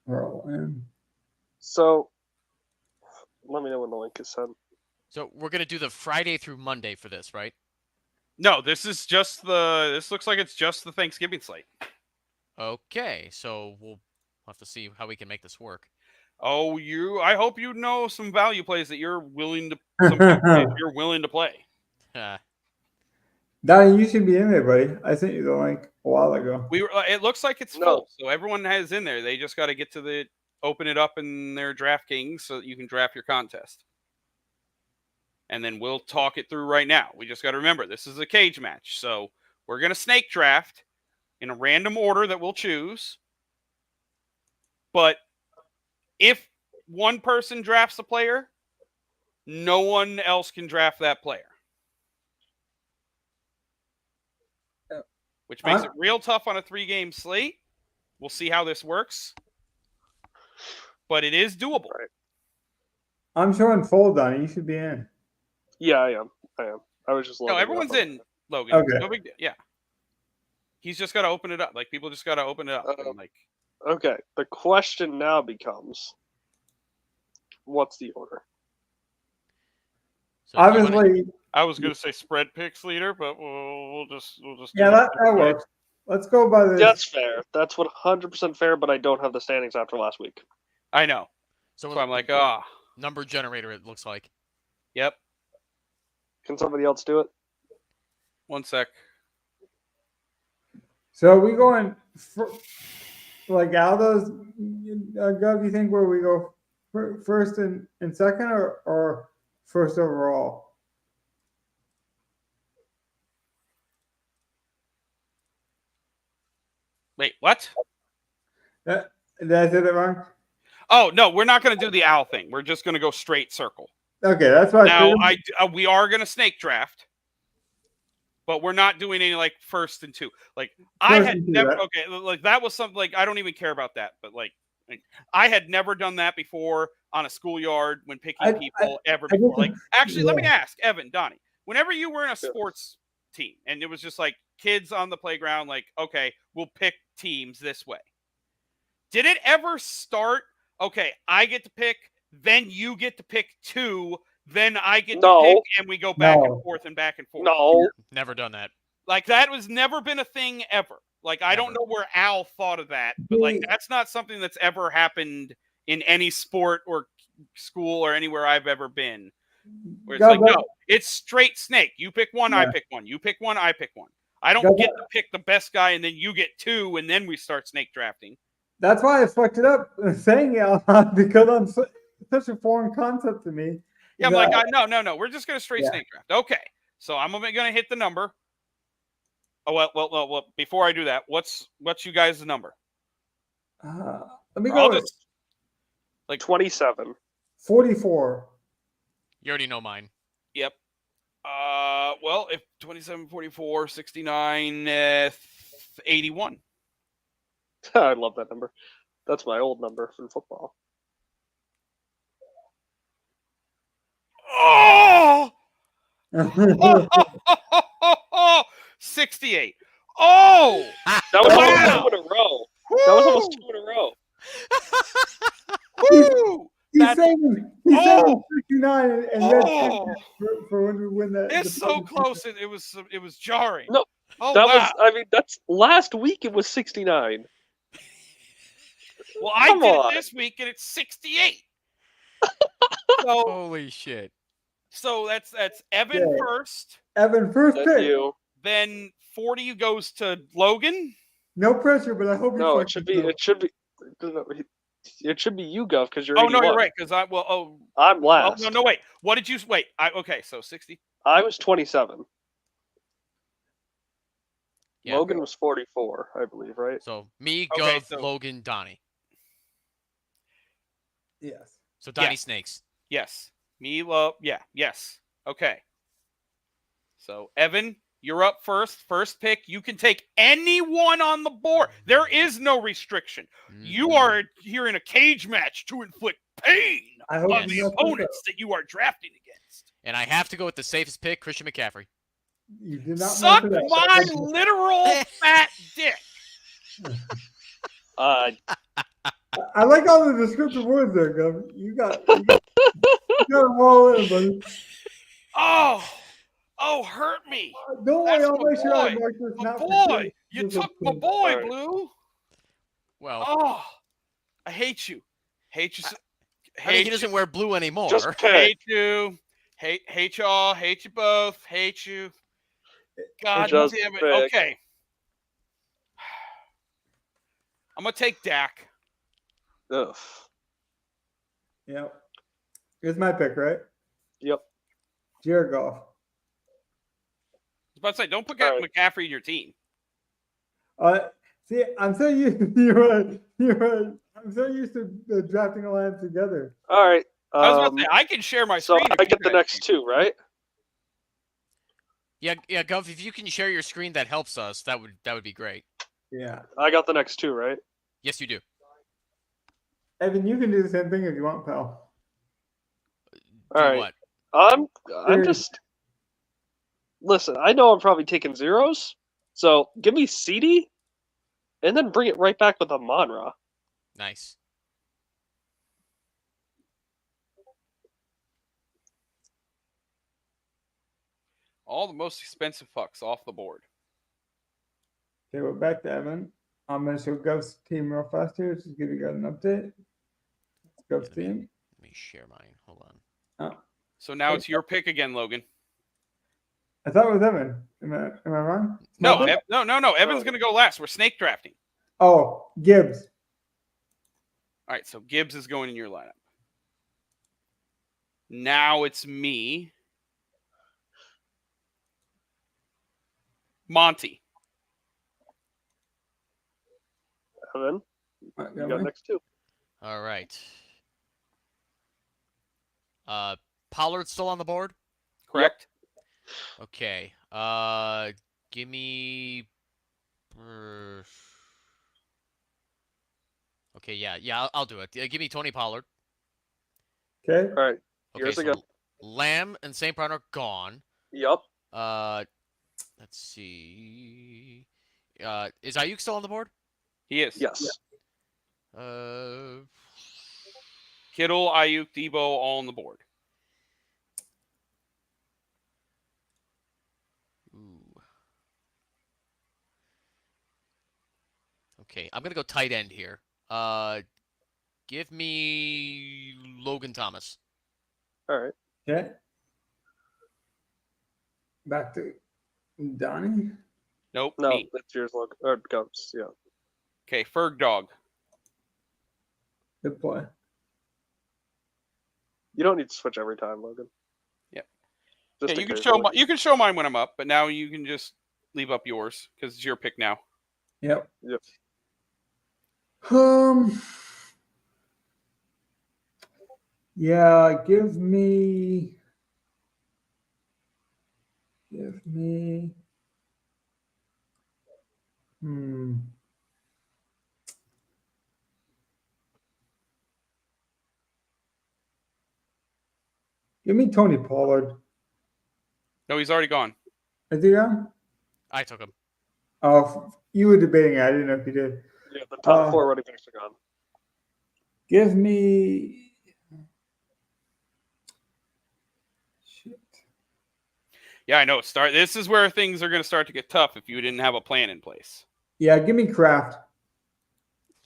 Speaker 1: We're all in.
Speaker 5: So, let me know when the link is sent.
Speaker 3: So we're gonna do the Friday through Monday for this, right?
Speaker 2: No, this is just the. This looks like it's just the Thanksgiving slate.
Speaker 3: Okay, so we'll have to see how we can make this work.
Speaker 2: Oh, I hope you know some value plays that you're willing to. Some plays you're willing to play.
Speaker 1: Donnie, you should be in there, buddy. I sent you the link a while ago.
Speaker 2: It looks like it's
Speaker 5: No.
Speaker 2: full, so everyone has in there. They just got to get to open it up in their DraftKings so that you can draft your contest. And then we'll talk it through right now. We just got to remember this is a cage match, so we're gonna snake draft in a random order that we'll choose. But if one person drafts a player, no one else can draft that player. Which makes it real tough on a 3-game slate. We'll see how this works. But it is doable.
Speaker 5: Right.
Speaker 1: I'm showing full, Donnie. You should be in.
Speaker 5: Yeah, I am. I was just
Speaker 2: No,
Speaker 5: loading it
Speaker 2: everyone's
Speaker 5: up.
Speaker 2: in, Logan.
Speaker 1: Okay.
Speaker 2: No big deal. Yeah. He's just got to open it up. Like, people just got to open it up. And,
Speaker 5: Okay, the question now becomes, what's the order?
Speaker 3: So do you wanna-
Speaker 1: Obviously,
Speaker 2: I was gonna say spread picks leader, but we'll just
Speaker 1: Yeah,
Speaker 2: do it
Speaker 1: that works. Let's go by this.
Speaker 5: That's fair. That's 100% fair, but I don't have the standings after last week.
Speaker 2: I know.
Speaker 3: So
Speaker 2: So I'm like, ah,
Speaker 3: number generator. It looks like.
Speaker 2: yep.
Speaker 5: Can somebody else do it?
Speaker 2: 1 sec.
Speaker 1: So we going like out of those, Gov, you think where we go first and second or first overall?
Speaker 2: Wait, what?
Speaker 1: Did I say that wrong?
Speaker 2: Oh no, we're not gonna do the owl thing. We're just gonna go straight circle.
Speaker 1: Okay, that's what
Speaker 2: Now
Speaker 1: I
Speaker 2: we are gonna snake draft, but we're not doing any like first and two. Like I
Speaker 1: First
Speaker 2: had
Speaker 1: and two,
Speaker 2: never
Speaker 1: that-
Speaker 2: okay, like that was something like I don't even care about that, but like I had never done that before on a schoolyard when picking people ever
Speaker 1: I
Speaker 2: before.
Speaker 1: think-
Speaker 2: Like actually, let me
Speaker 1: yeah.
Speaker 2: ask Evan, Donnie, whenever you were in a sports team and it was just like kids on the playground, like okay, we'll pick teams this way. Did it ever start? Okay, I get to pick, then you get to pick two, then I get to pick, and we go back and forth and back and forth.
Speaker 5: No.
Speaker 3: Never done that.
Speaker 2: Like that was never been a thing ever. Like I don't know where Al thought of that, but like that's not something that's ever happened in any sport or school or anywhere I've ever been. Where it's like, no, it's straight snake. You pick one, I pick one. You pick one, I pick one. I don't get to pick the best guy and then you get two and then we start snake drafting.
Speaker 1: That's why I fucked it up saying it out loud because I'm such a foreign concept to me.
Speaker 2: Yeah, I'm like, no. We're just gonna straight snake draft. Okay, so I'm gonna hit the number. Oh well. Before I do that, what's you guys' number?
Speaker 1: Let me go with
Speaker 2: like
Speaker 5: 27.
Speaker 1: 44.
Speaker 3: You already know mine.
Speaker 2: Yep. Well, if 27, 44, 69, 81.
Speaker 5: I love that number. That's my old number from football.
Speaker 2: Oh! 68. Oh!
Speaker 5: That was almost 2 in a row. That was almost 2 in a row.
Speaker 2: Woo!
Speaker 1: He's saying 69 and then for when we win that.
Speaker 2: It's so close. It was jarring.
Speaker 5: No, that's last week. It was 69.
Speaker 2: Well, I did it this week and it's 68. So
Speaker 3: holy shit.
Speaker 2: So that's Evan first.
Speaker 1: Evan first pick.
Speaker 5: You.
Speaker 2: Then 40 goes to Logan.
Speaker 1: No pressure, but I hope.
Speaker 5: No, it should be you, Gov, because you're.
Speaker 2: Oh
Speaker 5: 81.
Speaker 2: no, you're right. Because
Speaker 5: I'm last.
Speaker 2: Oh, no, wait. What did you wait? Okay, so 60.
Speaker 5: I was 27.
Speaker 3: Yeah.
Speaker 5: Logan was 44, I believe, right?
Speaker 3: So me, Gov, Logan, Donnie.
Speaker 1: Yes.
Speaker 3: So Donnie Snakes.
Speaker 2: Yes. Me, love. Yeah. Yes. Okay. So Evan, you're up first. First pick. You can take anyone on the board. There is no restriction. You are here in a cage match to inflict pain on the opponents that you are drafting against.
Speaker 3: And I have to go with the safest pick, Christian McCaffrey.
Speaker 1: You did not
Speaker 2: suck my literal fat dick.
Speaker 1: I like all the descriptive words there, Gov. You got them all in, buddy.
Speaker 2: Oh, hurt me.
Speaker 1: Don't worry, I'll make sure I mark this.
Speaker 2: My boy, you took my boy, Blue.
Speaker 3: Well,
Speaker 2: I hate you. Hate you.
Speaker 3: I mean, he doesn't wear blue anymore.
Speaker 5: Just
Speaker 2: hate you. Hate y'all. Hate you both. Hate you. God damn it. Okay. I'm gonna take Dak.
Speaker 5: Ugh.
Speaker 1: Yep. It's my pick, right?
Speaker 5: Yep.
Speaker 1: Jared Goff.
Speaker 2: I was about to say, don't put McCaffrey in your team.
Speaker 1: See, I'm so used. I'm so used to drafting a line together.
Speaker 5: All right.
Speaker 2: I was about to say, I can share my screen.
Speaker 5: So I get the next two, right?
Speaker 3: Yeah, Gov. If you can share your screen, that helps us. That would be great.
Speaker 1: Yeah.
Speaker 5: I got the next two, right?
Speaker 3: Yes, you do.
Speaker 1: Evan, you can do the same thing if you want, pal.
Speaker 5: All right.
Speaker 3: What?
Speaker 5: I'm just. Listen, I know I'm probably taking zeros, so give me CD, and then bring it right back with Amon-Ra.
Speaker 3: Nice.
Speaker 2: All the most expensive fucks off the board.
Speaker 1: Okay, we're back to Evan. I'm gonna show Ghost team real fast here. Just give you guys an update. Ghost
Speaker 3: Yeah,
Speaker 1: team.
Speaker 3: Let me share mine. Hold on.
Speaker 1: Oh,
Speaker 2: So now it's your pick again, Logan.
Speaker 1: I thought it was Evan. Am I wrong?
Speaker 2: No,
Speaker 1: Small pick?
Speaker 2: no. Evan's going to go last. We're snake drafting.
Speaker 1: Oh, Gibbs.
Speaker 2: All right, so Gibbs is going in your lineup. Now it's me. Monty.
Speaker 5: Evan,
Speaker 1: Alright,
Speaker 5: you
Speaker 1: got
Speaker 5: got
Speaker 1: mine.
Speaker 5: next two.
Speaker 3: All right. Pollard's still on the board?
Speaker 2: Correct?
Speaker 3: Okay. Give me. Okay, yeah, I'll do it. Give me Tony Pollard.
Speaker 1: Okay.
Speaker 5: All right.
Speaker 3: Okay,
Speaker 5: Here's
Speaker 3: so
Speaker 5: again.
Speaker 3: Lamb and St. Brown are gone.
Speaker 5: Yup.
Speaker 3: Let's see. Is Ayuk still on the board?
Speaker 2: He is.
Speaker 5: Yes.
Speaker 2: Kittle, Ayuk, Debo, all on the board.
Speaker 3: Ooh. Okay, I'm gonna go tight end here. Give me Logan Thomas.
Speaker 5: All right.
Speaker 1: Okay. Back to Donnie.
Speaker 2: Nope.
Speaker 5: No,
Speaker 2: Me.
Speaker 5: that's yours. Look, or Gumps. Yeah.
Speaker 2: Okay, Ferg Dog.
Speaker 1: Good play.
Speaker 5: You don't need to switch every time, Logan.
Speaker 2: Yep.
Speaker 5: Just
Speaker 2: Yeah, you can
Speaker 5: occasionally.
Speaker 2: show you can show mine when I'm up, but now you can just leave up yours because it's your pick now.
Speaker 1: Yep.
Speaker 5: Yep.
Speaker 1: Yeah, give me. Hmm. Give me Tony Pollard.
Speaker 2: No, he's already gone.
Speaker 1: Is he gone?
Speaker 3: I took him.
Speaker 1: Oh, you were debating it. I didn't know if you did.
Speaker 5: Yeah, the top four running backs are gone.
Speaker 1: Give me. Shit.
Speaker 2: Yeah, I know. This is where things are going to start to get tough if you didn't have a plan in place.
Speaker 1: Yeah, give me Kraft.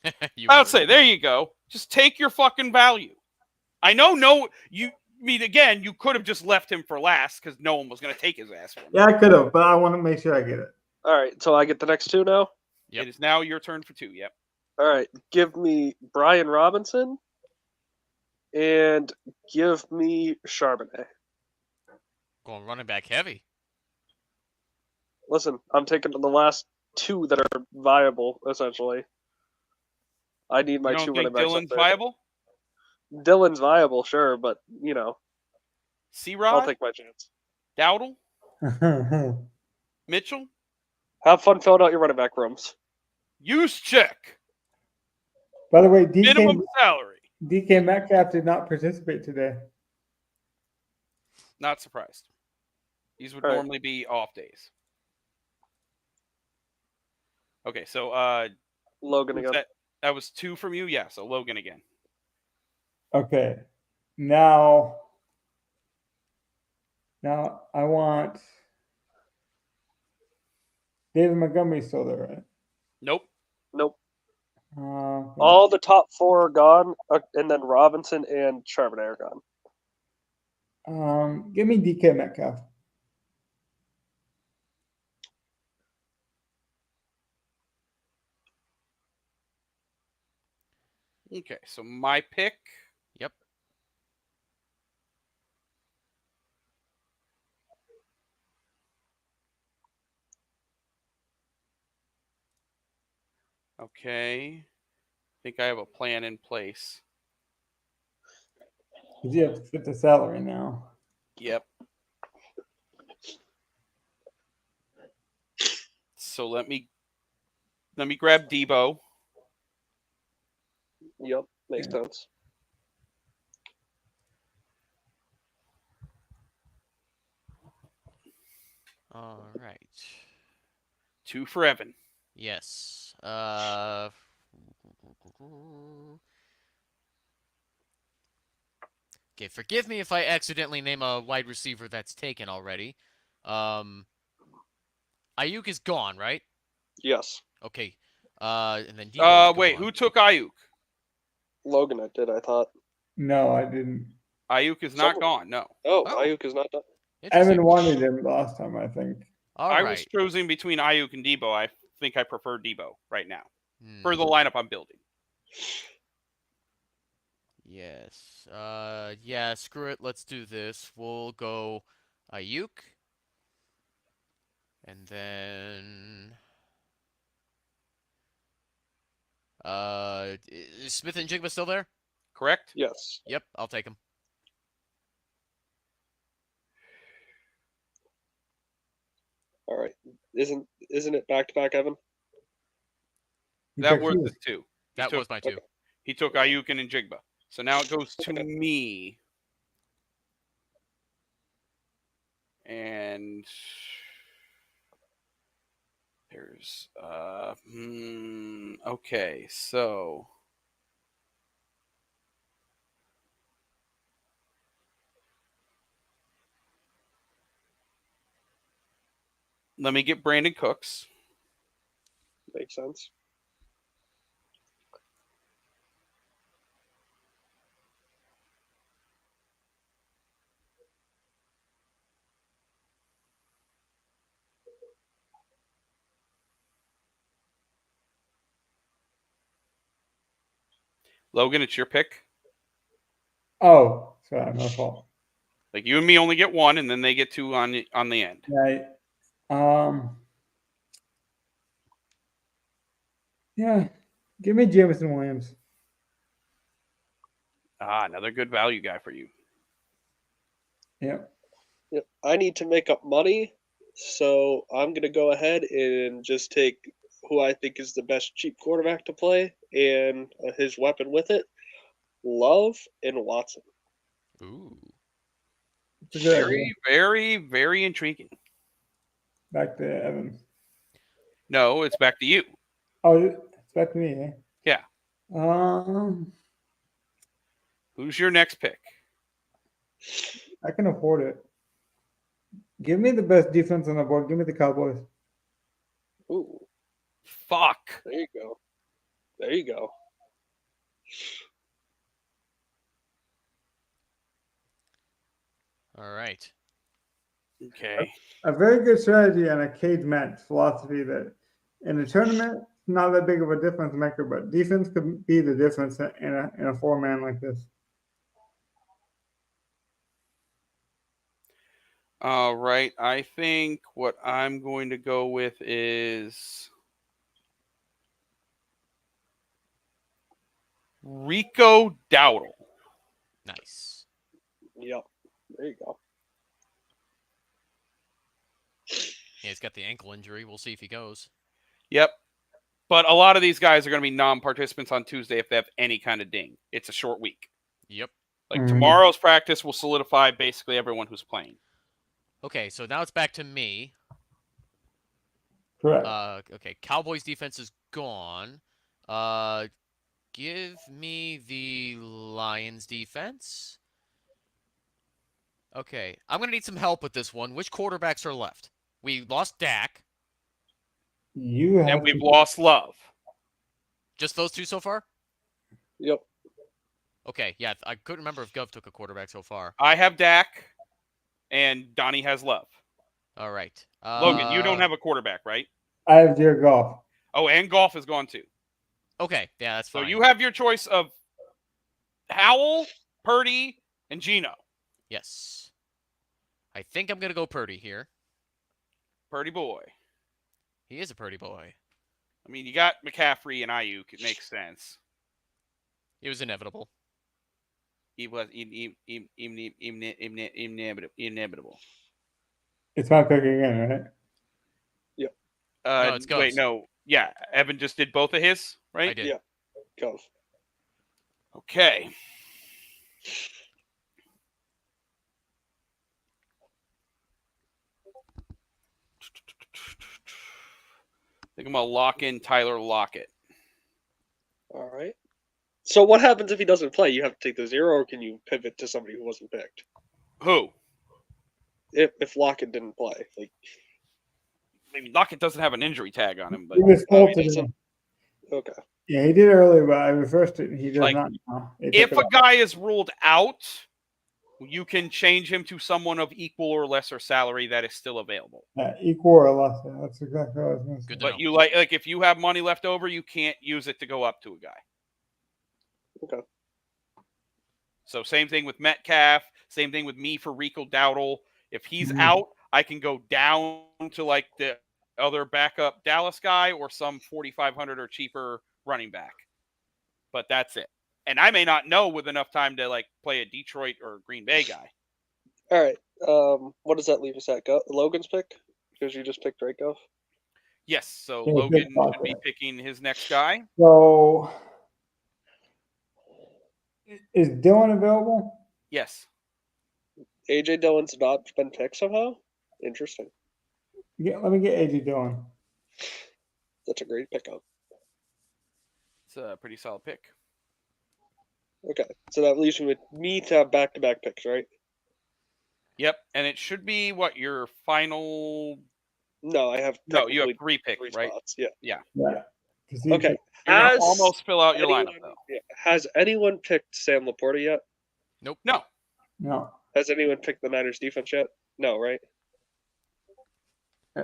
Speaker 2: I would say, there you go. Just take your fucking value. I know, you again, you could have just left him for last because no one was going to take his ass from him.
Speaker 1: Yeah, I could have, but I want to make sure I get it.
Speaker 5: All right, so I get the next two now.
Speaker 3: Yep.
Speaker 2: It is now your turn for two. Yep.
Speaker 5: All right, give me Brian Robinson, and give me Charbonnet.
Speaker 3: Going running back heavy.
Speaker 5: Listen, I'm taking the last two that are viable, essentially. I need my
Speaker 2: You don't
Speaker 5: two
Speaker 2: think
Speaker 5: running backs.
Speaker 2: Dylan's
Speaker 5: up there.
Speaker 2: viable?
Speaker 5: Dylan's viable, sure, but I'll
Speaker 2: C-Rod?
Speaker 5: take my chance.
Speaker 2: Dowdle?
Speaker 1: By
Speaker 2: Mitchell?
Speaker 5: Have fun filling out your running back rooms.
Speaker 2: Use check.
Speaker 1: the way,
Speaker 2: Minimum salary.
Speaker 1: DK Metcalf did not participate today.
Speaker 2: Not surprised. These would
Speaker 5: All right.
Speaker 2: normally be off days. Okay, so
Speaker 5: Logan again.
Speaker 2: that was two from you? Yeah, so Logan again.
Speaker 1: Okay. Now I want David Montgomery still there, right?
Speaker 2: Nope.
Speaker 5: Nope.
Speaker 1: Well,
Speaker 5: All the top four are gone, and then Robinson and Charbonnet are gone.
Speaker 1: give me DK Metcalf.
Speaker 2: Okay, so my pick.
Speaker 3: Yep.
Speaker 2: Okay. I think I have a plan in place.
Speaker 1: Because you have to fit the salary now.
Speaker 2: Yep. So let me grab Debo.
Speaker 5: Yep, makes sense.
Speaker 3: All right.
Speaker 2: Two for Evan.
Speaker 3: Yes. Okay, forgive me if I accidentally name a wide receiver that's taken already. Ayuk is gone, right?
Speaker 5: Yes.
Speaker 3: Okay. And then Debo is
Speaker 2: Wait,
Speaker 3: gone.
Speaker 2: who took Ayuk?
Speaker 5: Logan, I did. I thought.
Speaker 1: No, I didn't.
Speaker 2: Ayuk is not
Speaker 5: Someone-
Speaker 2: gone. No,
Speaker 5: Oh,
Speaker 3: Oh.
Speaker 5: Ayuk is not done.
Speaker 3: Interesting.
Speaker 1: Evan wanted him last time, I think.
Speaker 3: All
Speaker 2: I
Speaker 3: right.
Speaker 2: was choosing between Ayuk and Debo. I think I prefer Debo right now for
Speaker 3: Hmm.
Speaker 2: the lineup I'm building.
Speaker 3: Yes. Yeah, screw it. Let's do this. We'll go Ayuk. And then is Smith and Jigba still there?
Speaker 2: Correct?
Speaker 5: Yes.
Speaker 3: Yep, I'll take him.
Speaker 5: All right. Isn't it back to back, Evan?
Speaker 1: He
Speaker 2: That
Speaker 1: took
Speaker 2: was
Speaker 1: you.
Speaker 2: his two.
Speaker 3: That was my two.
Speaker 2: He took Ayuk and Njigba. So now it goes to
Speaker 5: Okay.
Speaker 2: me. And there's okay, so let me get Brandon Cooks.
Speaker 5: Makes sense.
Speaker 2: Logan, it's your pick.
Speaker 1: Oh, sorry, my fault.
Speaker 2: Like you and me only get one, and then they get two on the end.
Speaker 1: Right. Yeah. Give me Jameson Williams.
Speaker 2: Another good value guy for you.
Speaker 1: Yep.
Speaker 5: Yep. I need to make up money, so I'm gonna go ahead and just take who I think is the best cheap quarterback to play and his weapon with it, Love and Watson.
Speaker 3: Ooh.
Speaker 1: It's a good idea.
Speaker 2: Very, very, very intriguing.
Speaker 1: Back to Evan.
Speaker 2: No, it's back to you.
Speaker 1: Oh, it's back to me, eh?
Speaker 2: Yeah. Who's your next pick?
Speaker 1: I can afford it. Give me the best defense on the board. Give me the Cowboys.
Speaker 5: Ooh,
Speaker 2: Fuck.
Speaker 5: there you go. There you go.
Speaker 3: All right.
Speaker 2: Okay.
Speaker 1: A very good strategy and a cage match philosophy that in a tournament, not that big of a difference maker, but defense could be the difference in a four-man like this.
Speaker 2: All right. I think what I'm going to go with is Rico Dowdle.
Speaker 3: Nice.
Speaker 5: Yep. There you go.
Speaker 3: Yeah, he's got the ankle injury. We'll see if he goes.
Speaker 2: Yep. But a lot of these guys are going to be non-participants on Tuesday if they have any kind of ding. It's a short week.
Speaker 3: Yep.
Speaker 2: Like tomorrow's practice will solidify basically everyone who's playing.
Speaker 3: Okay, so now it's back to me.
Speaker 1: Correct.
Speaker 3: Okay, Cowboys defense is gone. Give me the Lions defense. Okay, I'm gonna need some help with this one. Which quarterbacks are left? We lost Dak.
Speaker 1: You have
Speaker 2: And we've lost Love.
Speaker 3: Just those two so far?
Speaker 5: Yep.
Speaker 3: Okay, yeah, I couldn't remember if Gov took a quarterback so far.
Speaker 2: I have Dak, and Donnie has Love.
Speaker 3: All right.
Speaker 2: Logan, you don't have a quarterback, right?
Speaker 1: I have Jared Goff.
Speaker 2: Oh, and Golf is gone too.
Speaker 3: Okay, yeah, that's
Speaker 2: So
Speaker 3: fine.
Speaker 2: you have your choice of Howell, Purdy, and Geno.
Speaker 3: Yes. I think I'm gonna go Purdy here.
Speaker 2: Purdy boy.
Speaker 3: He is a Purdy boy.
Speaker 2: I mean, you got McCaffrey and Ayuk. It makes sense.
Speaker 3: It was inevitable.
Speaker 2: It was inevitable.
Speaker 1: It's my pick again, right?
Speaker 3: No, it's Gov's.
Speaker 2: Wait, no. Yeah, Evan just did both of his, right?
Speaker 3: I did.
Speaker 5: Yeah. Go.
Speaker 2: Okay. I think I'm going to lock in Tyler Lockett.
Speaker 5: All right. So what happens if he doesn't play? You have to take the 0, or can you pivot to somebody who wasn't picked?
Speaker 2: Who?
Speaker 5: if Lockett didn't play. Like,
Speaker 2: I mean, Lockett doesn't have an injury tag on him, but
Speaker 1: He was
Speaker 5: Oh, he
Speaker 1: told to
Speaker 5: doesn't? Okay.
Speaker 1: Yeah, he did earlier, but I refreshed it and he does
Speaker 2: Like,
Speaker 1: not now. They
Speaker 2: if
Speaker 1: took it
Speaker 2: a
Speaker 1: off.
Speaker 2: guy is ruled out, you can change him to someone of equal or lesser salary that is still available.
Speaker 1: Equal or less. Yeah, that's exactly what I was going to say.
Speaker 3: Good to
Speaker 2: But
Speaker 3: know.
Speaker 2: you like if you have money left over, you can't use it to go up to a guy.
Speaker 5: Okay.
Speaker 2: So same thing with Metcalf, same thing with me for Rico Dowdle. If he's
Speaker 1: Mhm.
Speaker 2: out, I can go down to like the other backup Dallas guy or some 4,500 or cheaper running back. But that's it. And I may not know with enough time to like play a Detroit or Green Bay guy.
Speaker 5: All right. What does that leave us at? Logan's pick? Because you just picked Drake Goff.
Speaker 2: Yes, so
Speaker 1: Yeah, good
Speaker 2: Logan
Speaker 1: thought
Speaker 2: should be
Speaker 1: there.
Speaker 2: picking his next guy.
Speaker 1: So, is Dylan available?
Speaker 2: Yes.
Speaker 5: AJ Dillon's not been picked somehow. Interesting.
Speaker 1: Let me get AJ Dylan.
Speaker 5: That's a great pickup.
Speaker 2: It's a pretty solid pick.
Speaker 5: Okay, so that leaves me with me to have back-to-back picks, right?
Speaker 2: Yep, and it should be what your final.
Speaker 5: No, I have
Speaker 2: No, you have
Speaker 5: technically
Speaker 2: 3 picks,
Speaker 5: three
Speaker 2: right?
Speaker 5: spots. Yeah.
Speaker 1: Yeah. 'Cause he
Speaker 5: Okay.
Speaker 1: picked-
Speaker 2: You're gonna
Speaker 5: Has
Speaker 2: almost fill out your
Speaker 5: anyone-
Speaker 2: lineup though.
Speaker 5: yeah, has anyone picked Sam Laporta yet?
Speaker 2: No,
Speaker 1: No.
Speaker 5: Has anyone picked the Niners defense yet? No, right?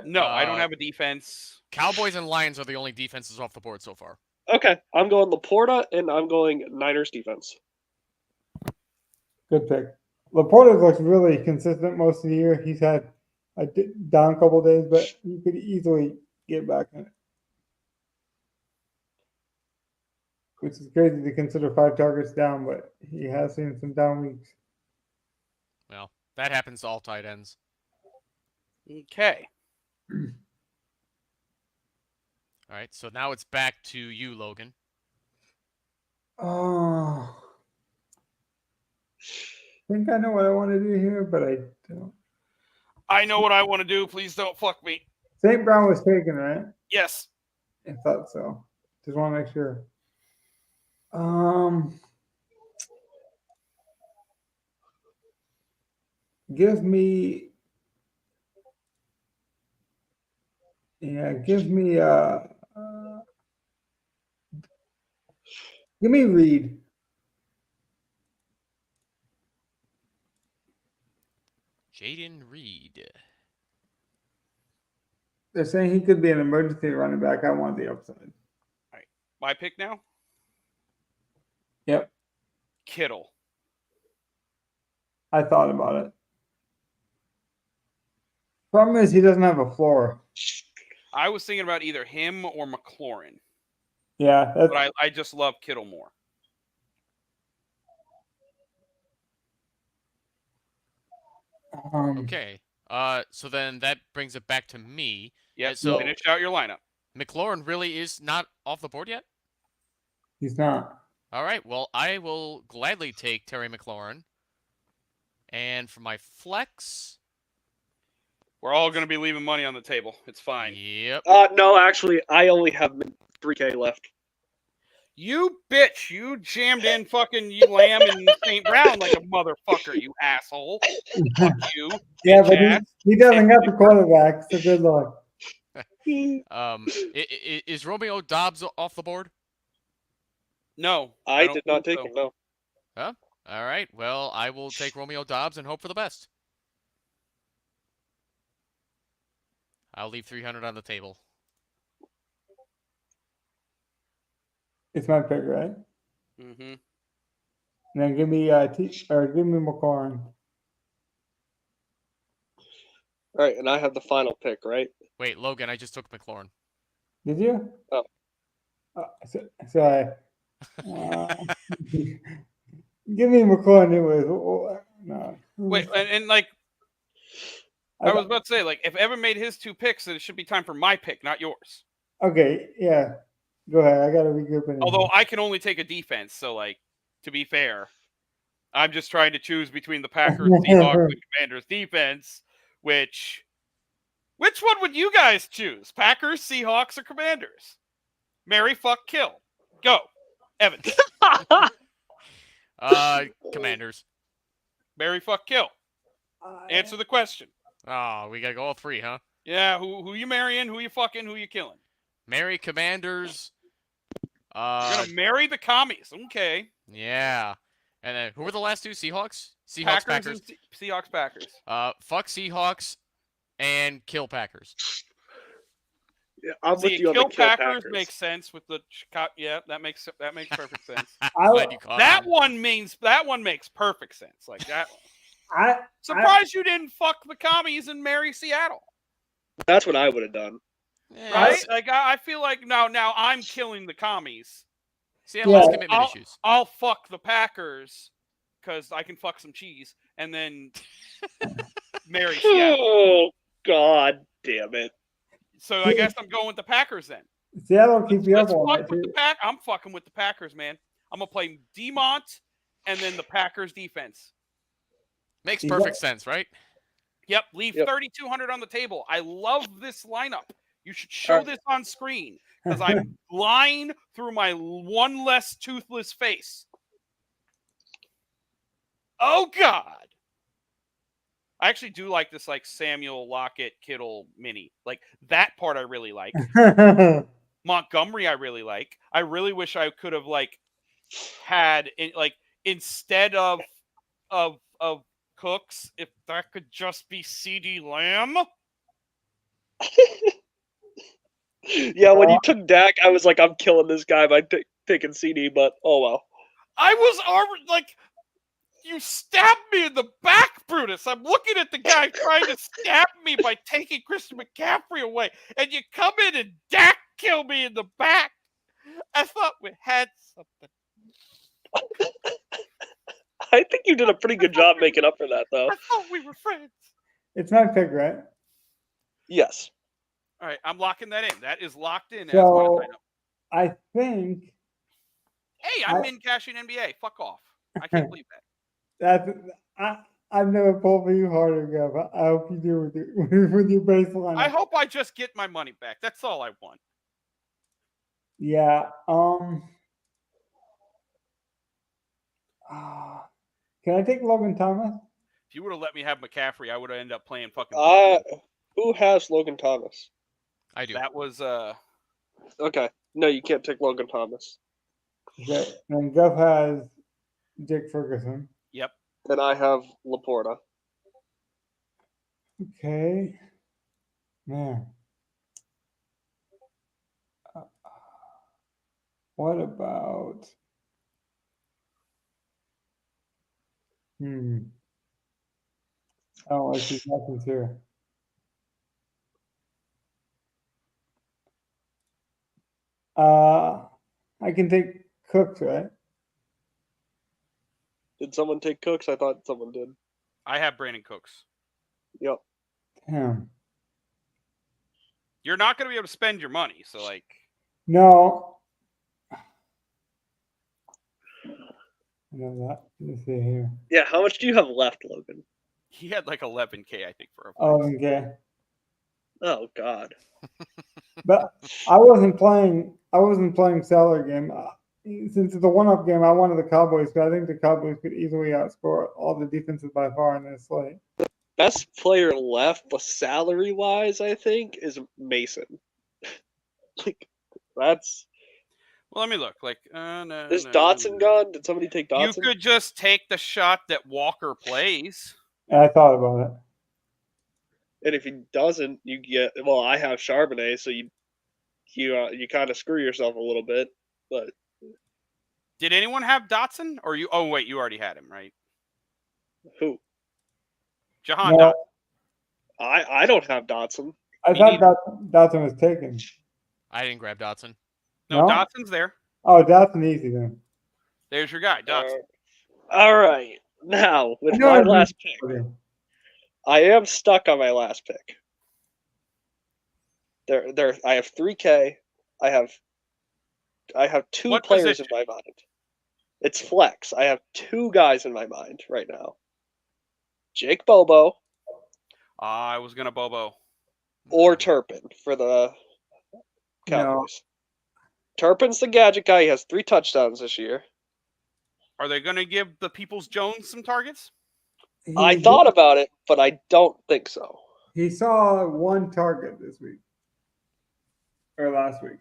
Speaker 2: no, I don't
Speaker 3: Uh,
Speaker 2: have a defense.
Speaker 3: Cowboys and Lions are the only defenses off the board so far.
Speaker 5: Okay, I'm going Laporta and I'm going Niners defense.
Speaker 1: Good pick. Laporta looks really consistent most of the year. He's had a down couple days, but he could easily get back in it. Which is crazy to consider 5 targets down, but he has seen some down weeks.
Speaker 3: Well, that happens to all tight ends.
Speaker 2: Okay.
Speaker 3: All right, so now it's back to you, Logan.
Speaker 1: Oh. I think I know what I want to do here, but I don't.
Speaker 2: I know what I want to do. Please don't fuck me.
Speaker 1: St. Brown was taken, right?
Speaker 2: Yes.
Speaker 1: I thought so. Just want to make sure. Give me. Yeah, give me Reed.
Speaker 3: Jaden Reed.
Speaker 1: They're saying he could be an emergency running back. I want the upside.
Speaker 2: My pick now?
Speaker 1: Yep.
Speaker 2: Kittle.
Speaker 1: I thought about it. Problem is he doesn't have a floor.
Speaker 2: I was thinking about either him or McLaurin,
Speaker 1: Yeah, that's
Speaker 2: but I just love Kittle more.
Speaker 3: Okay. So then that brings it back to me.
Speaker 2: Yeah,
Speaker 3: so-
Speaker 2: finish out your lineup.
Speaker 3: McLaurin really is not off the board yet?
Speaker 1: he's not.
Speaker 3: All right, well, I will gladly take Terry McLaurin. And for my flex,
Speaker 2: We're all going to be leaving money on the table. It's fine.
Speaker 3: yep.
Speaker 5: No, actually, I only have 3K left.
Speaker 2: You bitch. You jammed in fucking you Lamb and St. Brown like a motherfucker, you asshole. Fuck you.
Speaker 1: Yeah, but
Speaker 2: bitch ass.
Speaker 1: he doesn't got the quarterback, so good luck.
Speaker 3: Is Romeo Dobbs off the board?
Speaker 2: No.
Speaker 5: I
Speaker 2: don't
Speaker 5: did not
Speaker 2: think
Speaker 5: take
Speaker 2: so.
Speaker 5: him, no.
Speaker 3: All right, well, I will take Romeo Dobbs and hope for the best. I'll leave 300 on the table.
Speaker 1: It's my pick, right?
Speaker 2: Mm-hmm.
Speaker 1: And then give me McLaurin.
Speaker 5: All right, and I have the final pick, right?
Speaker 3: Wait, Logan, I just took McLaurin.
Speaker 1: Did you?
Speaker 5: Oh.
Speaker 1: Sorry. Give me McLaurin anyways. No.
Speaker 2: Wait, and like, I was about to say, like, if Evan made his 2 picks, then it should be time for my pick, not yours.
Speaker 1: Okay, yeah. Go ahead. I gotta regroup. Anyway.
Speaker 2: Although I can only take a defense, so like, to be fair, I'm just trying to choose between the Packers, Seahawks, and Commanders defense. Which one would you guys choose? Packers, Seahawks, or Commanders? Marry, fuck, kill. Go, Evan.
Speaker 3: Commanders.
Speaker 2: Marry, fuck, kill. Answer the question.
Speaker 3: Oh, we gotta go all three, huh?
Speaker 2: Yeah, who you marrying? Who you fucking? Who you killing?
Speaker 3: Mary Commanders.
Speaker 2: You're gonna marry the commies. Okay.
Speaker 3: Yeah. And then who were the last two? Seahawks? Seahawks,
Speaker 2: Packers
Speaker 3: Packers.
Speaker 2: and Seahawks, Packers.
Speaker 3: Fuck Seahawks and kill Packers.
Speaker 5: Yeah, I'm
Speaker 2: See,
Speaker 5: with you on the
Speaker 2: kill
Speaker 5: kill
Speaker 2: Packers
Speaker 5: Packers.
Speaker 2: makes sense with the yeah. That makes perfect sense.
Speaker 3: Glad you caught
Speaker 2: That
Speaker 3: on.
Speaker 2: one makes perfect sense. Like that.
Speaker 1: I
Speaker 2: Surprised you didn't fuck the commies and marry Seattle.
Speaker 5: That's what I would have done.
Speaker 3: Yeah,
Speaker 2: Right? Like I feel like now I'm killing the commies.
Speaker 3: Seattle has
Speaker 1: Yeah.
Speaker 3: commitment issues.
Speaker 2: I'll fuck the Packers because I can fuck some cheese and then marry Seattle.
Speaker 5: Oh, God damn it.
Speaker 2: So I guess I'm going with the Packers then.
Speaker 1: Seattle keep you up
Speaker 2: Let's
Speaker 1: all
Speaker 2: fuck
Speaker 1: night
Speaker 2: with
Speaker 1: too.
Speaker 2: the Pack. I'm fucking with the Packers, man. I'm gonna play Demont and then the Packers defense.
Speaker 3: Makes
Speaker 1: Yeah.
Speaker 3: perfect sense, right?
Speaker 2: Yep, leave
Speaker 5: Yep.
Speaker 2: 3,200 on the table. I love this lineup. You should show
Speaker 5: Alright.
Speaker 2: this on screen because I'm lying through my one less toothless face. Oh God! I actually do like this, like Samuel Lockett Kittle mini. Like that part, I really like. Montgomery, I really like. I really wish I could have like had it, like instead of Cooks, if that could just be CD Lamb.
Speaker 5: Yeah, when you took Dak, I was like, I'm killing this guy by taking CD, but oh well.
Speaker 2: I was already like, you stabbed me in the back, Brutus. I'm looking at the guy trying to stab me by taking Christian McCaffrey away, and you come in and Dak kill me in the back. I thought we had something.
Speaker 5: I think you did a pretty good job making up for that, though.
Speaker 2: I thought we were friends.
Speaker 1: It's my pick, right?
Speaker 5: Yes.
Speaker 2: All right, I'm locking that in. That is locked in. As
Speaker 1: So-
Speaker 2: my lineup.
Speaker 1: I think
Speaker 2: Hey, I'm in cashing NBA. Fuck off. I can't believe
Speaker 1: that's I've never pulled for you harder, Gav. I hope you do with your with your baseline.
Speaker 2: I hope I just get my money back. That's all I want.
Speaker 1: Yeah. Can I take Logan Thomas?
Speaker 2: If you would have let me have McCaffrey, I would have ended up playing fucking.
Speaker 5: Who has Logan Thomas?
Speaker 3: I do.
Speaker 2: That was
Speaker 5: Okay. No, you can't take Logan Thomas.
Speaker 1: Okay. And Gav has Dick Ferguson.
Speaker 2: Yep.
Speaker 5: And I have Laporta.
Speaker 1: Okay. Man. What about? I don't like these options here. I can take Cooks, right?
Speaker 5: Did someone take Cooks? I thought someone did.
Speaker 2: I have Brandon Cooks.
Speaker 5: Yep.
Speaker 1: Damn.
Speaker 2: You're not going to be able to spend your money, so like.
Speaker 1: No. I know that. Let's see here.
Speaker 5: Yeah, how much do you have left, Logan?
Speaker 2: He had like 11K, I think, for a.
Speaker 1: Oh, okay.
Speaker 5: Oh God.
Speaker 1: But I wasn't playing salary game. Since it's a one-up game, I wanted the Cowboys, but I think the Cowboys could easily outscore all the defenses by far in this slate.
Speaker 5: Best player left, but salary-wise, I think, is Mason. Like, that's.
Speaker 2: Well, let me look. Like, no.
Speaker 5: Is
Speaker 2: no,
Speaker 5: Dotson
Speaker 2: no.
Speaker 5: gone? Did somebody take
Speaker 2: You
Speaker 5: Dotson?
Speaker 2: could just take the shot that Walker plays.
Speaker 1: I thought about it.
Speaker 5: And if he doesn't, you get. Well, I have Charbonnet, so you kind of screw yourself a little bit. But
Speaker 2: Did anyone have Dotson? Or you? Oh wait, you already had him, right?
Speaker 5: who?
Speaker 2: Jahan
Speaker 1: No,
Speaker 2: Dotson.
Speaker 5: I don't have Dotson.
Speaker 1: I
Speaker 2: Me
Speaker 1: thought
Speaker 2: neither.
Speaker 1: Dotson was taken.
Speaker 3: I didn't grab Dotson.
Speaker 2: No,
Speaker 1: No?
Speaker 2: Dotson's there.
Speaker 1: Oh, Dotson easy then.
Speaker 2: There's your guy, Dotson.
Speaker 5: All right. Now with
Speaker 1: No,
Speaker 5: my
Speaker 1: I mean-
Speaker 5: last pick,
Speaker 1: Okay.
Speaker 5: I am stuck on my last pick. There. I have 3K. I have two
Speaker 2: What
Speaker 5: players
Speaker 2: position?
Speaker 5: in my mind. It's flex. I have two guys in my mind right now. Jake Bobo
Speaker 2: I was gonna Bobo.
Speaker 5: or Turpin for the
Speaker 1: No.
Speaker 5: Cowboys. Turpin's the gadget guy. He has 3 touchdowns this year.
Speaker 2: Are they gonna give the Peoples Jones some targets?
Speaker 5: I thought about it, but I don't think so.
Speaker 1: He saw one target this week. Or last week.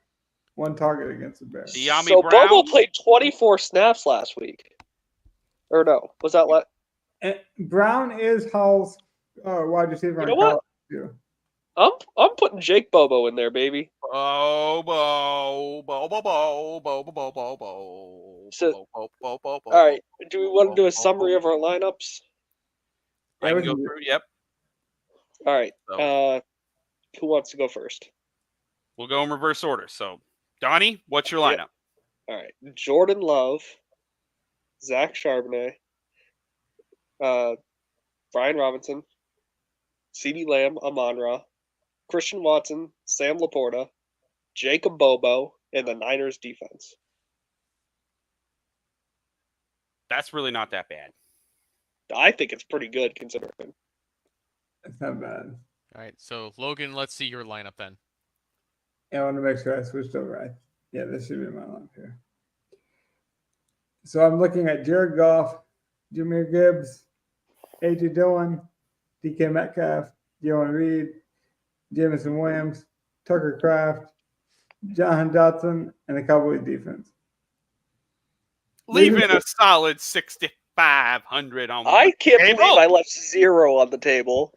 Speaker 1: One target against the Bears.
Speaker 2: De'Ami
Speaker 5: So
Speaker 2: Brown?
Speaker 5: Bobo played 24 snaps last week. Or no, was that last?
Speaker 1: And Brown is Hall's wide receiver.
Speaker 5: You know
Speaker 1: on
Speaker 5: what?
Speaker 1: college, too.
Speaker 5: I'm putting Jake Bobo in there, baby.
Speaker 2: Bo.
Speaker 5: So- All right. Do we want to do a summary of our lineups?
Speaker 2: I can go through. Yep.
Speaker 5: All right.
Speaker 2: So
Speaker 5: Who wants to go first?
Speaker 2: we'll go in reverse order. So, Donnie, what's your
Speaker 5: Yeah.
Speaker 2: lineup?
Speaker 5: All right. Jordan Love, Zach Charbonnet, Brian Robinson, CeeDee Lamb, Amon-Ra, Christian Watson, Sam Laporta, Jacob Bobo, and the Niners defense.
Speaker 2: That's really not that bad.
Speaker 5: I think it's pretty good considering.
Speaker 1: It's not bad.
Speaker 3: All right, so Logan, let's see your lineup then.
Speaker 1: I want to make sure I switched over. Yeah, this should be my lineup here. So I'm looking at Jared Goff, Jahmyr Gibbs, A.J. Dillon, DK Metcalf, Jalen Reed, Jameson Williams, Tucker Kraft, John Dotson, and the Cowboys defense.
Speaker 2: Leaving a solid 6,500 on
Speaker 5: I can't
Speaker 2: table.
Speaker 5: believe I left 0 on the table.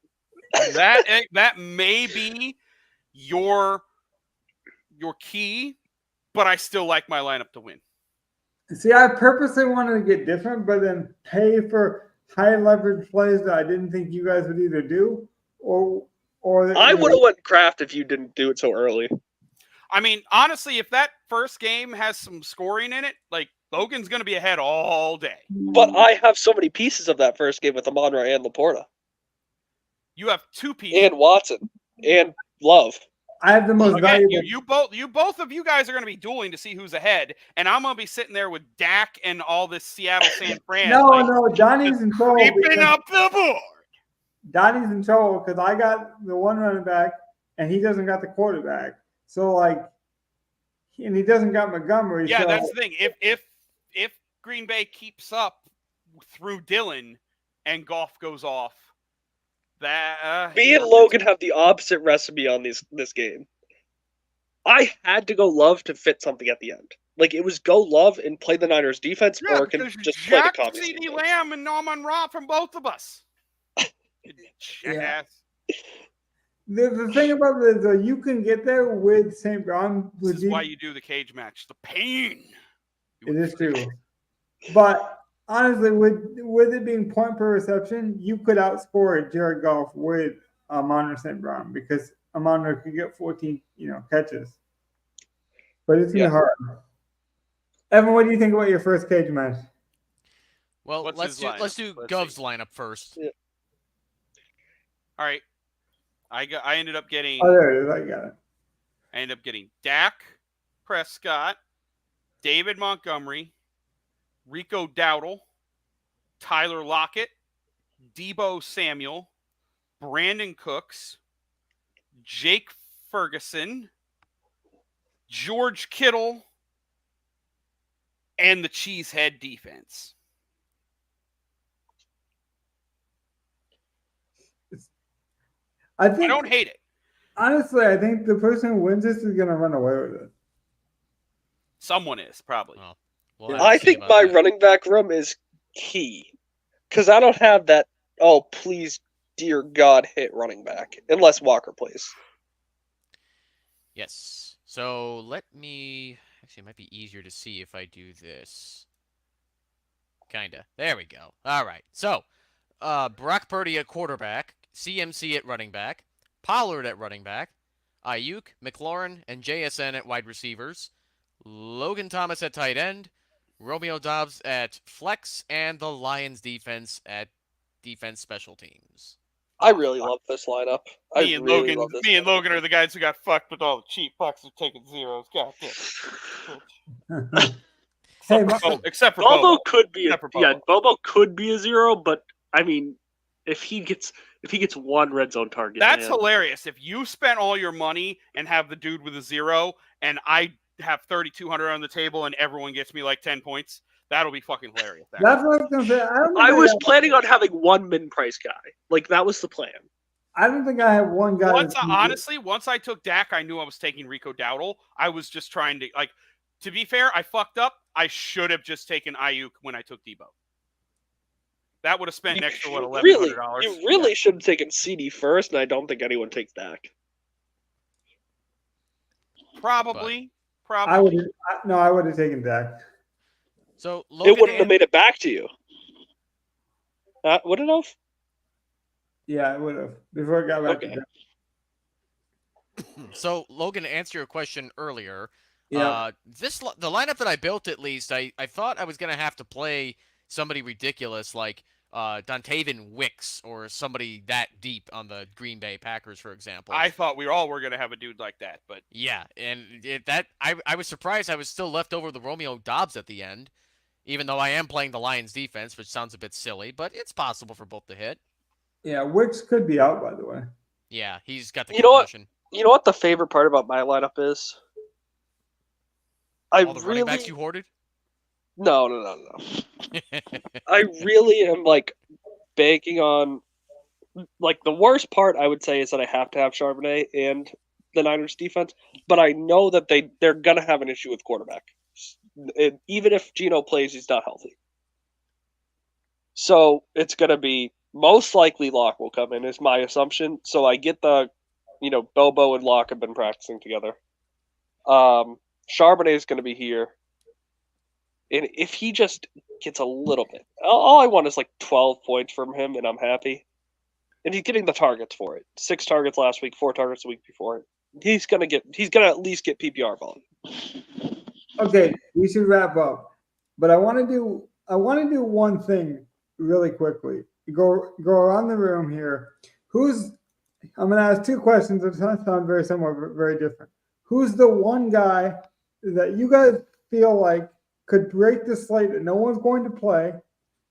Speaker 2: That may be your key, but I still like my lineup to win.
Speaker 1: See, I purposely wanted to get different, but then pay for high leverage plays that I didn't think you guys would either do, or
Speaker 5: I would have went Kraft if you didn't do it so early.
Speaker 2: I mean, honestly, if that first game has some scoring in it, like Logan's going to be ahead all day.
Speaker 5: But I have so many pieces of that first game with Amon-Ra and Laporta.
Speaker 2: You have two pieces.
Speaker 5: And Watson. And Love.
Speaker 1: I have the most
Speaker 2: Again,
Speaker 1: valuable.
Speaker 2: you both of you guys are going to be dueling to see who's ahead, and I'm going to be sitting there with Dak and all this Seattle San Fran.
Speaker 1: No, Donnie's in trouble.
Speaker 2: Creeping up the board.
Speaker 1: Donnie's in trouble because I got the one running back and he doesn't got the quarterback. So and he doesn't got Montgomery.
Speaker 2: Yeah,
Speaker 1: so,
Speaker 2: that's the thing. If Green Bay keeps up through Dillon and Goff goes off, that
Speaker 5: Me and Logan have the opposite recipe on this game. I had to go Love to fit something at the end. Like, it was go Love and play the Niners defense,
Speaker 2: yeah,
Speaker 5: or can
Speaker 2: because
Speaker 5: just play the
Speaker 2: jacked
Speaker 5: Cowboys
Speaker 2: CeeDee
Speaker 5: defense.
Speaker 2: Lamb and Amon-Ra from both of us.
Speaker 1: Yeah.
Speaker 2: Jackass.
Speaker 1: the thing about this, though, you can get there with St. Brown.
Speaker 2: This is why you do the cage match. The pain.
Speaker 1: It is true. But honestly, with it being point per reception, you could outscore Jared Goff with Amon-Ra St. Brown because Amon-Ra could get 14, catches. But it's gonna be hard. Evan, what do you think about your first cage match?
Speaker 3: Well,
Speaker 2: What's
Speaker 3: let's
Speaker 2: his
Speaker 3: do
Speaker 2: lineup?
Speaker 3: let's do
Speaker 2: Let's
Speaker 3: Gov's
Speaker 2: see.
Speaker 3: lineup first.
Speaker 5: Yeah.
Speaker 2: All right. I ended up getting
Speaker 1: Oh, there it is. I got it.
Speaker 2: I ended up getting Dak Prescott, David Montgomery, Rico Dowdle, Tyler Lockett, Debo Samuel, Brandon Cooks, Jake Ferguson, George Kittle, and the Cheesehead defense.
Speaker 1: I
Speaker 2: I
Speaker 1: think
Speaker 2: don't hate it.
Speaker 1: honestly, I think the person who wins this is gonna run away with it.
Speaker 2: Someone is probably.
Speaker 3: Oh, we'll have to
Speaker 5: I
Speaker 3: see
Speaker 5: think
Speaker 3: about
Speaker 5: my
Speaker 3: that.
Speaker 5: running back room is key. Because I don't have that, oh, please, dear God, hit running back. Unless Walker plays.
Speaker 3: Yes. So let me. Actually, it might be easier to see if I do this. Kinda. There we go. All right. So, Brock Purdy at quarterback, CMC at running back, Pollard at running back, Ayuk, McLaurin, and JSN at wide receivers, Logan Thomas at tight end, Romeo Dobbs at flex, and the Lions defense at defense special teams.
Speaker 5: I really love this lineup.
Speaker 2: Me and Logan are the guys who got fucked with all the cheap bucks and taking zeros. God damn.
Speaker 1: Hey,
Speaker 2: Except for
Speaker 4: Bobo
Speaker 2: Bobo.
Speaker 4: could be
Speaker 2: Except for Bobo.
Speaker 4: Bobo could be a 0, but I mean, if he gets one red zone target,
Speaker 2: That's
Speaker 4: man.
Speaker 2: hilarious. If you spent all your money and have the dude with a 0, and I have 3,200 on the table, and everyone gets me like 10 points, that'll be fucking hilarious.
Speaker 1: that's what I was gonna say.
Speaker 4: I was planning on having one min price guy. Like, that was the plan.
Speaker 1: I don't think I have one guy.
Speaker 2: Once I took Dak, I knew I was taking Rico Dowdle. I was just trying to to be fair, I fucked up. I should have just taken Ayuk when I took Debo. That would have spent an extra $1,100.
Speaker 5: You really should have taken CD first, and I don't think anyone takes Dak.
Speaker 2: Probably.
Speaker 1: I would have taken Dak.
Speaker 3: So Logan
Speaker 5: It wouldn't have made it back to you. Would it have?
Speaker 1: Yeah, I would have before it got back to Dak.
Speaker 3: So Logan, to answer your question earlier,
Speaker 1: Yeah.
Speaker 3: the lineup that I built, at least, I thought I was gonna have to play somebody ridiculous like Dontavian Wicks or somebody that deep on the Green Bay Packers, for example.
Speaker 2: I thought we all were gonna have a dude like that, but
Speaker 3: yeah, and I was surprised I was still left over the Romeo Dobbs at the end, even though I am playing the Lions defense, which sounds a bit silly, but it's possible for both to hit.
Speaker 1: Yeah, Wicks could be out, by the way.
Speaker 3: Yeah, he's got the
Speaker 5: concussion. You know what the favorite part about my lineup is?
Speaker 3: All the running backs you hoarded?
Speaker 5: No. I really am banking on the worst part I would say is that I have to have Charbonnet and the Niners defense, but I know that they're gonna have an issue with quarterback. Even if Geno plays, he's not healthy. So it's gonna be most likely Locke will come in, is my assumption. So I get Bobo and Locke have been practicing together. Charbonnet is going to be here. And if he just gets a little bit, all I want is 12 points from him, and I'm happy. And he's getting the targets for it. 6 targets last week, 4 targets the week before it. He's gonna at least get PPR volume.
Speaker 1: Okay, we should wrap up. But I want to do one thing really quickly. Go around the room here. I'm going to ask 2 questions that sound very similar, but very different. Who's the one guy that you guys feel like could break the slate that no one's going to play?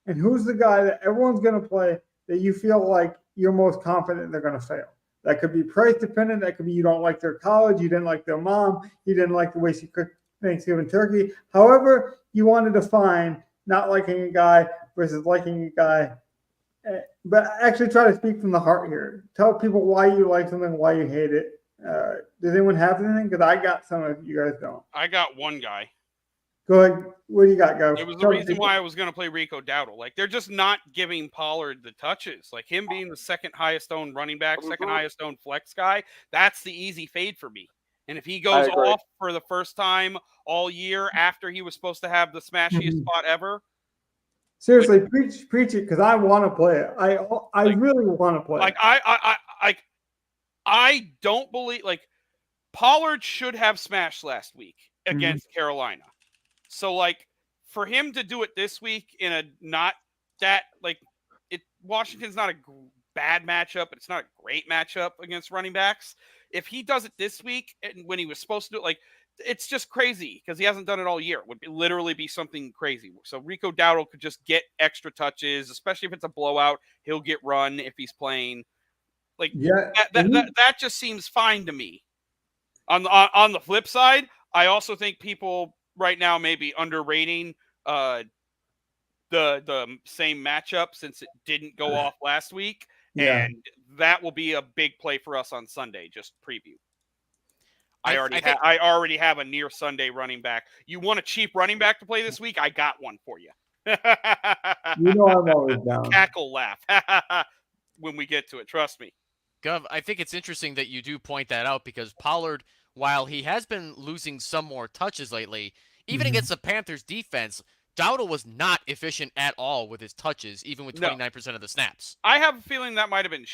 Speaker 1: And who's the guy that everyone's going to play that you feel like you're most confident they're going to fail? That could be price dependent. That could be you don't like their college, you didn't like their mom, you didn't like the way she cooked Thanksgiving turkey. However you wanted to define not liking a guy versus liking a guy. But actually try to speak from the heart here. Tell people why you like something, why you hate it. Does anyone have anything? Because I got some of you guys don't.
Speaker 2: I got one guy.
Speaker 1: Go ahead. What do you got, guys?
Speaker 2: It was the reason why I was going to play Rico Dowdle. They're just not giving Pollard the touches. Him being the second highest owned running back, second highest owned flex guy, that's the easy fade for me. And if he goes off for the first time all year after he was supposed to have the smashiest spot ever,
Speaker 1: seriously, preach it, because I want to play it. I really want to play it.
Speaker 2: I don't believe Pollard should have smashed last week against Carolina. So for him to do it this week in a not that Washington's not a bad matchup, but it's not a great matchup against running backs. If he does it this week and when he was supposed to do it, it's just crazy because he hasn't done it all year. It would literally be something crazy. So Rico Dowdle could just get extra touches, especially if it's a blowout. He'll get run if he's playing. That just seems fine to me. On the flip side, I also think people right now may be underrating the same matchup since it didn't go off last week, and that will be a big play for us on Sunday. Just preview. I already have a near Sunday running back. You want a cheap running back to play this week? I got one for you.
Speaker 1: I'm always down.
Speaker 2: Cackle laugh when we get to it. Trust me.
Speaker 3: Gov, I think it's interesting that you do point that out because Pollard, while he has been losing some more touches lately, even against the Panthers defense, Dowdle was not efficient at all with his touches, even with 29% of the snaps.
Speaker 2: I have a feeling that might have been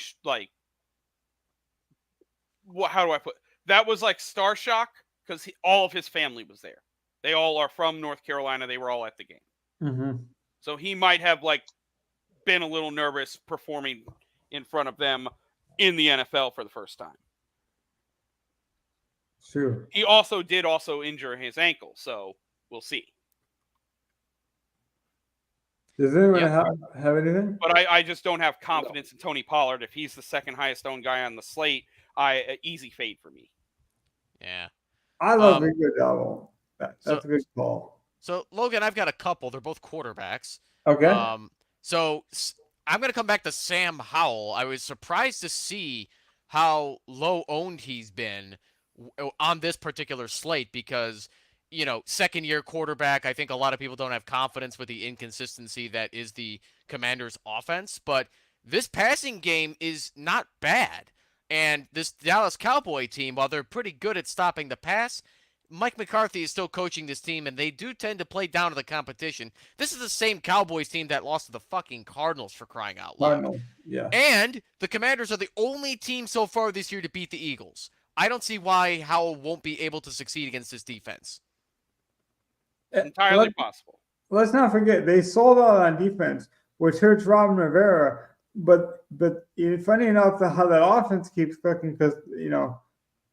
Speaker 2: how do I put that was Star Shock because all of his family was there. They all are from North Carolina. They were all at the game. So he might have been a little nervous performing in front of them in the NFL for the first time.
Speaker 1: Sure.
Speaker 2: He also did injure his ankle, so we'll see.
Speaker 1: Does anyone have anything?
Speaker 2: But I just don't have confidence in Tony Pollard. If he's the second highest owned guy on the slate, easy fade for me.
Speaker 3: Yeah.
Speaker 1: I love Rico Dowdle. That's a good call.
Speaker 3: So, Logan, I've got a couple. They're both quarterbacks.
Speaker 1: Okay.
Speaker 3: So I'm going to come back to Sam Howell. I was surprised to see how low owned he's been on this particular slate because, second year quarterback, I think a lot of people don't have confidence with the inconsistency that is the Commanders' offense. But this passing game is not bad. And this Dallas Cowboy team, while they're pretty good at stopping the pass, Mike McCarthy is still coaching this team, and they do tend to play down to the competition. This is the same Cowboys team that lost to the fucking Cardinals, for crying out loud.
Speaker 1: Cardinals, yeah.
Speaker 3: And the Commanders are the only team so far this year to beat the Eagles. I don't see why Howell won't be able to succeed against this defense.
Speaker 2: Entirely possible.
Speaker 1: Let's not forget, they sold out on defense, which hurts Robin Rivera. But funny enough, how that offense keeps clicking because,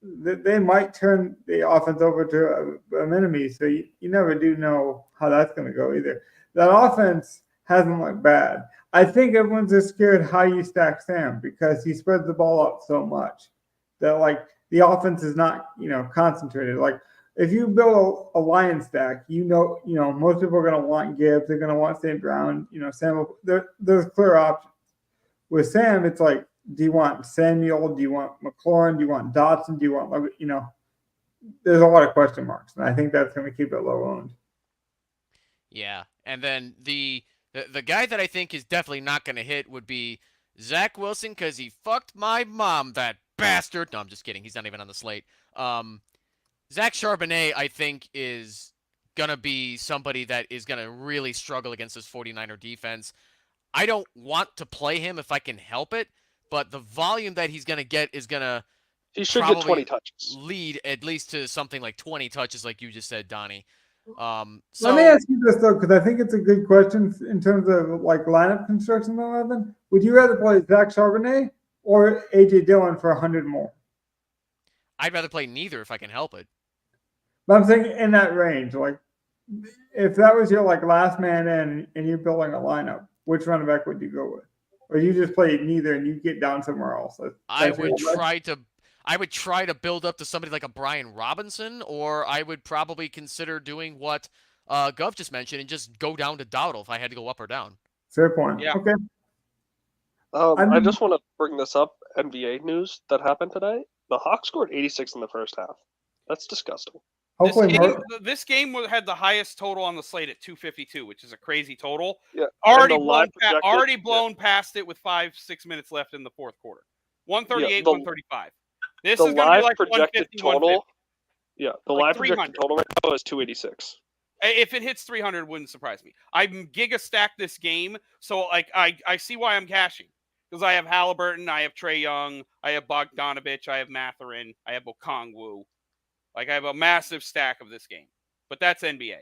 Speaker 1: they might turn the offense over to an enemy. So you never do know how that's going to go either. That offense hasn't looked bad. I think everyone's just scared how you stack Sam because he spreads the ball out so much that the offense is not, concentrated. Like if you build a lion stack, most people are going to want Gibbs. They're going to want St. Brown. Sam. There's clear options. With Sam, it's like, do you want Samuel? Do you want McLaurin? Do you want Dotson? Do you want, there's a lot of question marks. And I think that's going to keep it low owned.
Speaker 3: Yeah. And then the guy that I think is definitely not going to hit would be Zach Wilson because he fucked my mom, that bastard. No, I'm just kidding. He's not even on the slate. Zach Charbonnet, I think, is going to be somebody that is going to really struggle against this 49er defense. I don't want to play him if I can help it, but the volume that he's going to get is going to
Speaker 5: He should get 20 touches.
Speaker 3: lead at least to something like 20 touches, like you just said, Donnie.
Speaker 1: Let me ask you this, though, because I think it's a good question in terms of lineup construction, though, Evan. Would you rather play Zach Charbonnet or A.J. Dillon for 100 more?
Speaker 3: I'd rather play neither if I can help it.
Speaker 1: But I'm saying in that range, if that was your last man in and you're building a lineup, which running back would you go with? Or you just play neither and you get down somewhere else?
Speaker 3: I would try to build up to somebody like a Brian Robinson, or I would probably consider doing what Gov just mentioned and just go down to Dowdle if I had to go up or down.
Speaker 1: Fair point.
Speaker 2: Yeah.
Speaker 1: Okay.
Speaker 5: I just want to bring this up. NBA news that happened today. The Hawks scored 86 in the first half. That's disgusting.
Speaker 1: Hopefully,
Speaker 2: this game had the highest total on the slate at 252, which is a crazy total.
Speaker 5: Yeah.
Speaker 2: Already blown past it with 5-6 minutes left in the fourth quarter. 138, 135. This is going to be like
Speaker 5: projected
Speaker 2: 150,
Speaker 5: total. Yeah, the live
Speaker 2: 300.
Speaker 5: projected total right now is 286.
Speaker 2: If it hits 300, it wouldn't surprise me. I'm giga stacked this game, so I see why I'm cashing. Because I have Halliburton, I have Trae Young, I have Bogdanovich, I have Mathurin, I have Okongwu. I have a massive stack of this game. But that's NBA.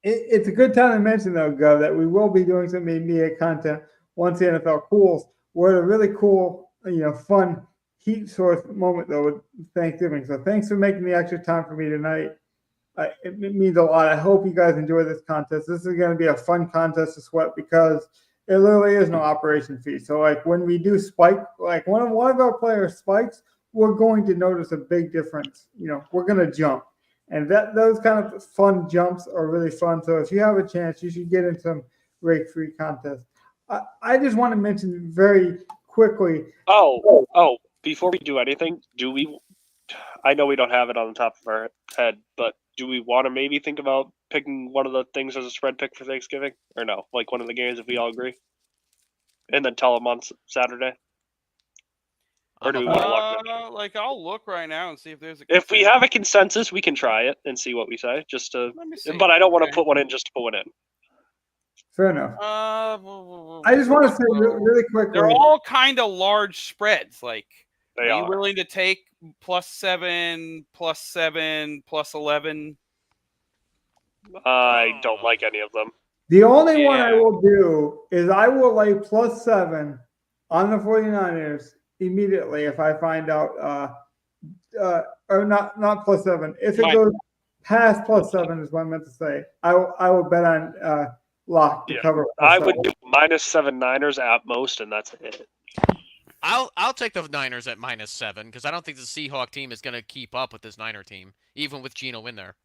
Speaker 1: It's a good time to mention, though, Gov, that we will be doing some NBA content once the NFL cools. We're at a really cool, fun heat source moment, though, with Thanksgiving. So thanks for making the extra time for me tonight. It means a lot. I hope you guys enjoy this contest. This is going to be a fun contest to sweat because it literally is no operation fee. So when we do spike, one of our players spikes, we're going to notice a big difference. We're going to jump. And those kind of fun jumps are really fun. So if you have a chance, you should get in some rake-free contests. I just want to mention very quickly.
Speaker 5: Oh, before we do anything, I know we don't have it on the top of our head, but do we want to maybe think about picking one of the things as a spread pick for Thanksgiving? Or no? One of the games if we all agree? And then tell them on Saturday? Or do we want to lock it?
Speaker 2: I'll look right now and see if there's a
Speaker 5: If we have a consensus, we can try it and see what we say.
Speaker 2: Let me see.
Speaker 5: But I don't want to put one in just to put one in.
Speaker 1: Fair enough. I just want to say really quickly.
Speaker 2: They're all kind of large spreads. Are you
Speaker 5: are.
Speaker 2: willing to take +7, +7, +11?
Speaker 5: I don't like any of them.
Speaker 1: The only one I will do is I will lay +7 on the 49ers immediately if I find out or not +7. If it goes past +7 is what I meant to say. I will bet on lock to cover.
Speaker 5: I would do -7 Niners at most, and that's it.
Speaker 3: I'll take the Niners at -7 because I don't think the Seahawk team is going to keep up with this Niner team, even with Geno in there.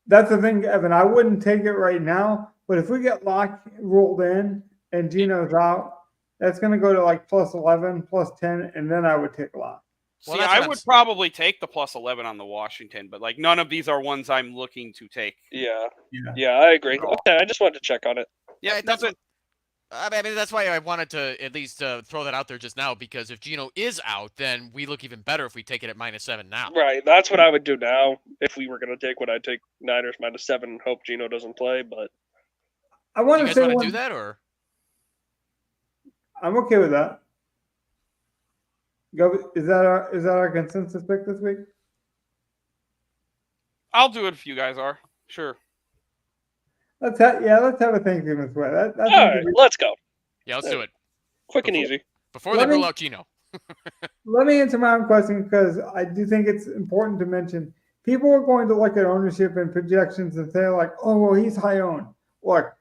Speaker 1: That's the thing, Evan. I wouldn't take it right now, but if we get lock rolled in and Gino's out, that's going to go to like plus 11, plus 10, and then I would take a lot.
Speaker 2: See,
Speaker 3: Well, that's
Speaker 2: I
Speaker 3: what I'm
Speaker 2: would
Speaker 3: s-
Speaker 2: probably take the plus 11 on the Washington, but like none of these are ones I'm looking to take.
Speaker 5: Yeah,
Speaker 1: Yeah.
Speaker 5: yeah, I agree. Okay, I just wanted to check on it.
Speaker 2: Yeah,
Speaker 3: Right, that's
Speaker 2: doesn't.
Speaker 3: I mean, that's why I wanted to at least throw that out there just now, because if Gino is out, then we look even better if we take it at -7 now.
Speaker 5: Right, that's what I would do now. If we were going to take what I'd take Niners -7 and hope Gino doesn't play, but
Speaker 1: I
Speaker 3: Do
Speaker 1: want
Speaker 3: you
Speaker 1: to
Speaker 3: guys
Speaker 1: say
Speaker 3: want to
Speaker 1: one.
Speaker 3: do that, or
Speaker 1: I'm okay with that. Is that our consensus pick this week?
Speaker 2: I'll do it if you guys are. Sure.
Speaker 1: Let's have a Thanksgiving sweat. That
Speaker 5: all
Speaker 1: seems to
Speaker 5: right,
Speaker 1: be-
Speaker 5: let's go.
Speaker 3: yeah, let's do it
Speaker 5: Quick and
Speaker 3: Before-
Speaker 5: easy.
Speaker 3: before they
Speaker 1: Let me-
Speaker 3: rule out Gino.
Speaker 1: Let me answer my own question because I do think it's important to mention people are going to look at ownership and projections and say like, oh well, he's high owned. Look,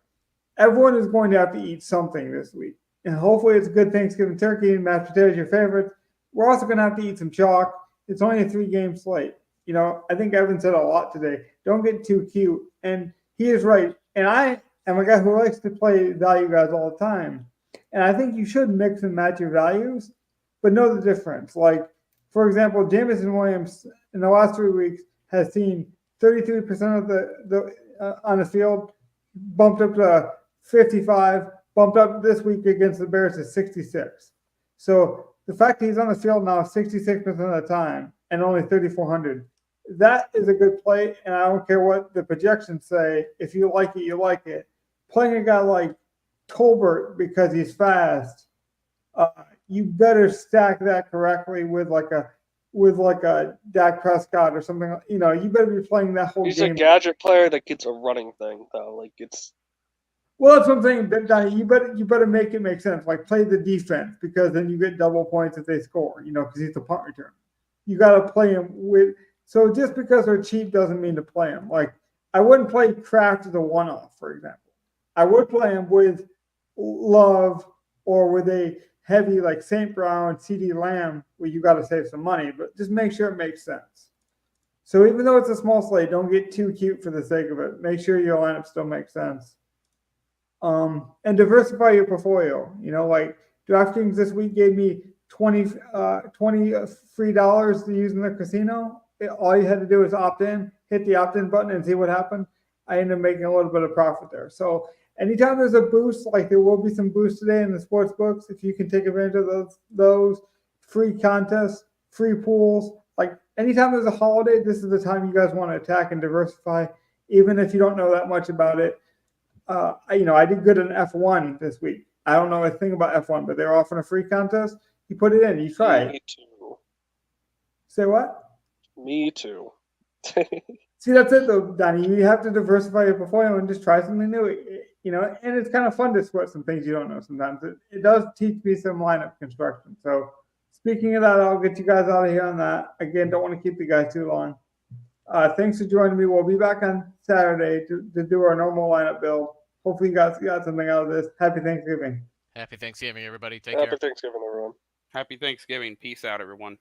Speaker 1: everyone is going to have to eat something this week, and hopefully it's a good Thanksgiving turkey and mashed potatoes, your favorite. We're also going to have to eat some chalk. It's only a 3-game slate. You know, I think Evan said a lot today. Don't get too cute, and he is right. And I am a guy who likes to play value guys all the time, and I think you should mix and match your values, but know the difference. Like, for example, Jameson Williams in the last 3 weeks has seen 33% of the on the field, bumped up to 55, bumped up this week against the Bears to 66. So the fact that he's on the field now 66% of the time and only 3,400, that is a good play. And I don't care what the projections say. If you like it, you like it. Playing a guy like Tolbert because he's fast, you better stack that correctly with like a Dak Prescott or something. You know, you better be playing that whole
Speaker 5: He's
Speaker 1: game.
Speaker 5: a gadget player that gets a running thing, though. Like, it's
Speaker 1: Well, that's what I'm saying, Donnie. You better make it make sense. Like, play the defense because then you get double points if they score. You know, because he's the punt return. You got to play him with. So just because they're cheap doesn't mean to play him. Like, I wouldn't play Kraft as a one-off, for example. I would play him with Love or with a heavy like St. Brown, CD Lamb, where you got to save some money, but just make sure it makes sense. So even though it's a small slate, don't get too cute for the sake of it. Make sure your lineup still makes sense. And diversify your portfolio. You know, like DraftKings this week gave me 20 free dollars to use in the casino. All you had to do was opt in, hit the opt-in button and see what happened. I ended up making a little bit of profit there. So anytime there's a boost, like there will be some boost today in the sports books, if you can take advantage of those free contests, free pools, like anytime there's a holiday, this is the time you guys want to attack and diversify, even if you don't know that much about it. I did good in F1 this week. I don't know a thing about F1, but they're offering a free contest. You put it in, you try it.
Speaker 5: Me too.
Speaker 1: Say what?
Speaker 5: Me too.
Speaker 1: See, that's it though, Donnie. You have to diversify your portfolio and just try something new. And it's kind of fun to sweat some things you don't know sometimes. It does teach me some lineup construction. So speaking of that, I'll get you guys out of here on that. Again, don't want to keep you guys too long. Thanks for joining me. We'll be back on Saturday to do our normal lineup build. Hopefully you guys got something out of this. Happy Thanksgiving.
Speaker 3: Happy Thanksgiving, everybody. Take
Speaker 5: Happy
Speaker 3: care.
Speaker 5: Thanksgiving, everyone.
Speaker 2: Happy Thanksgiving. Peace out, everyone.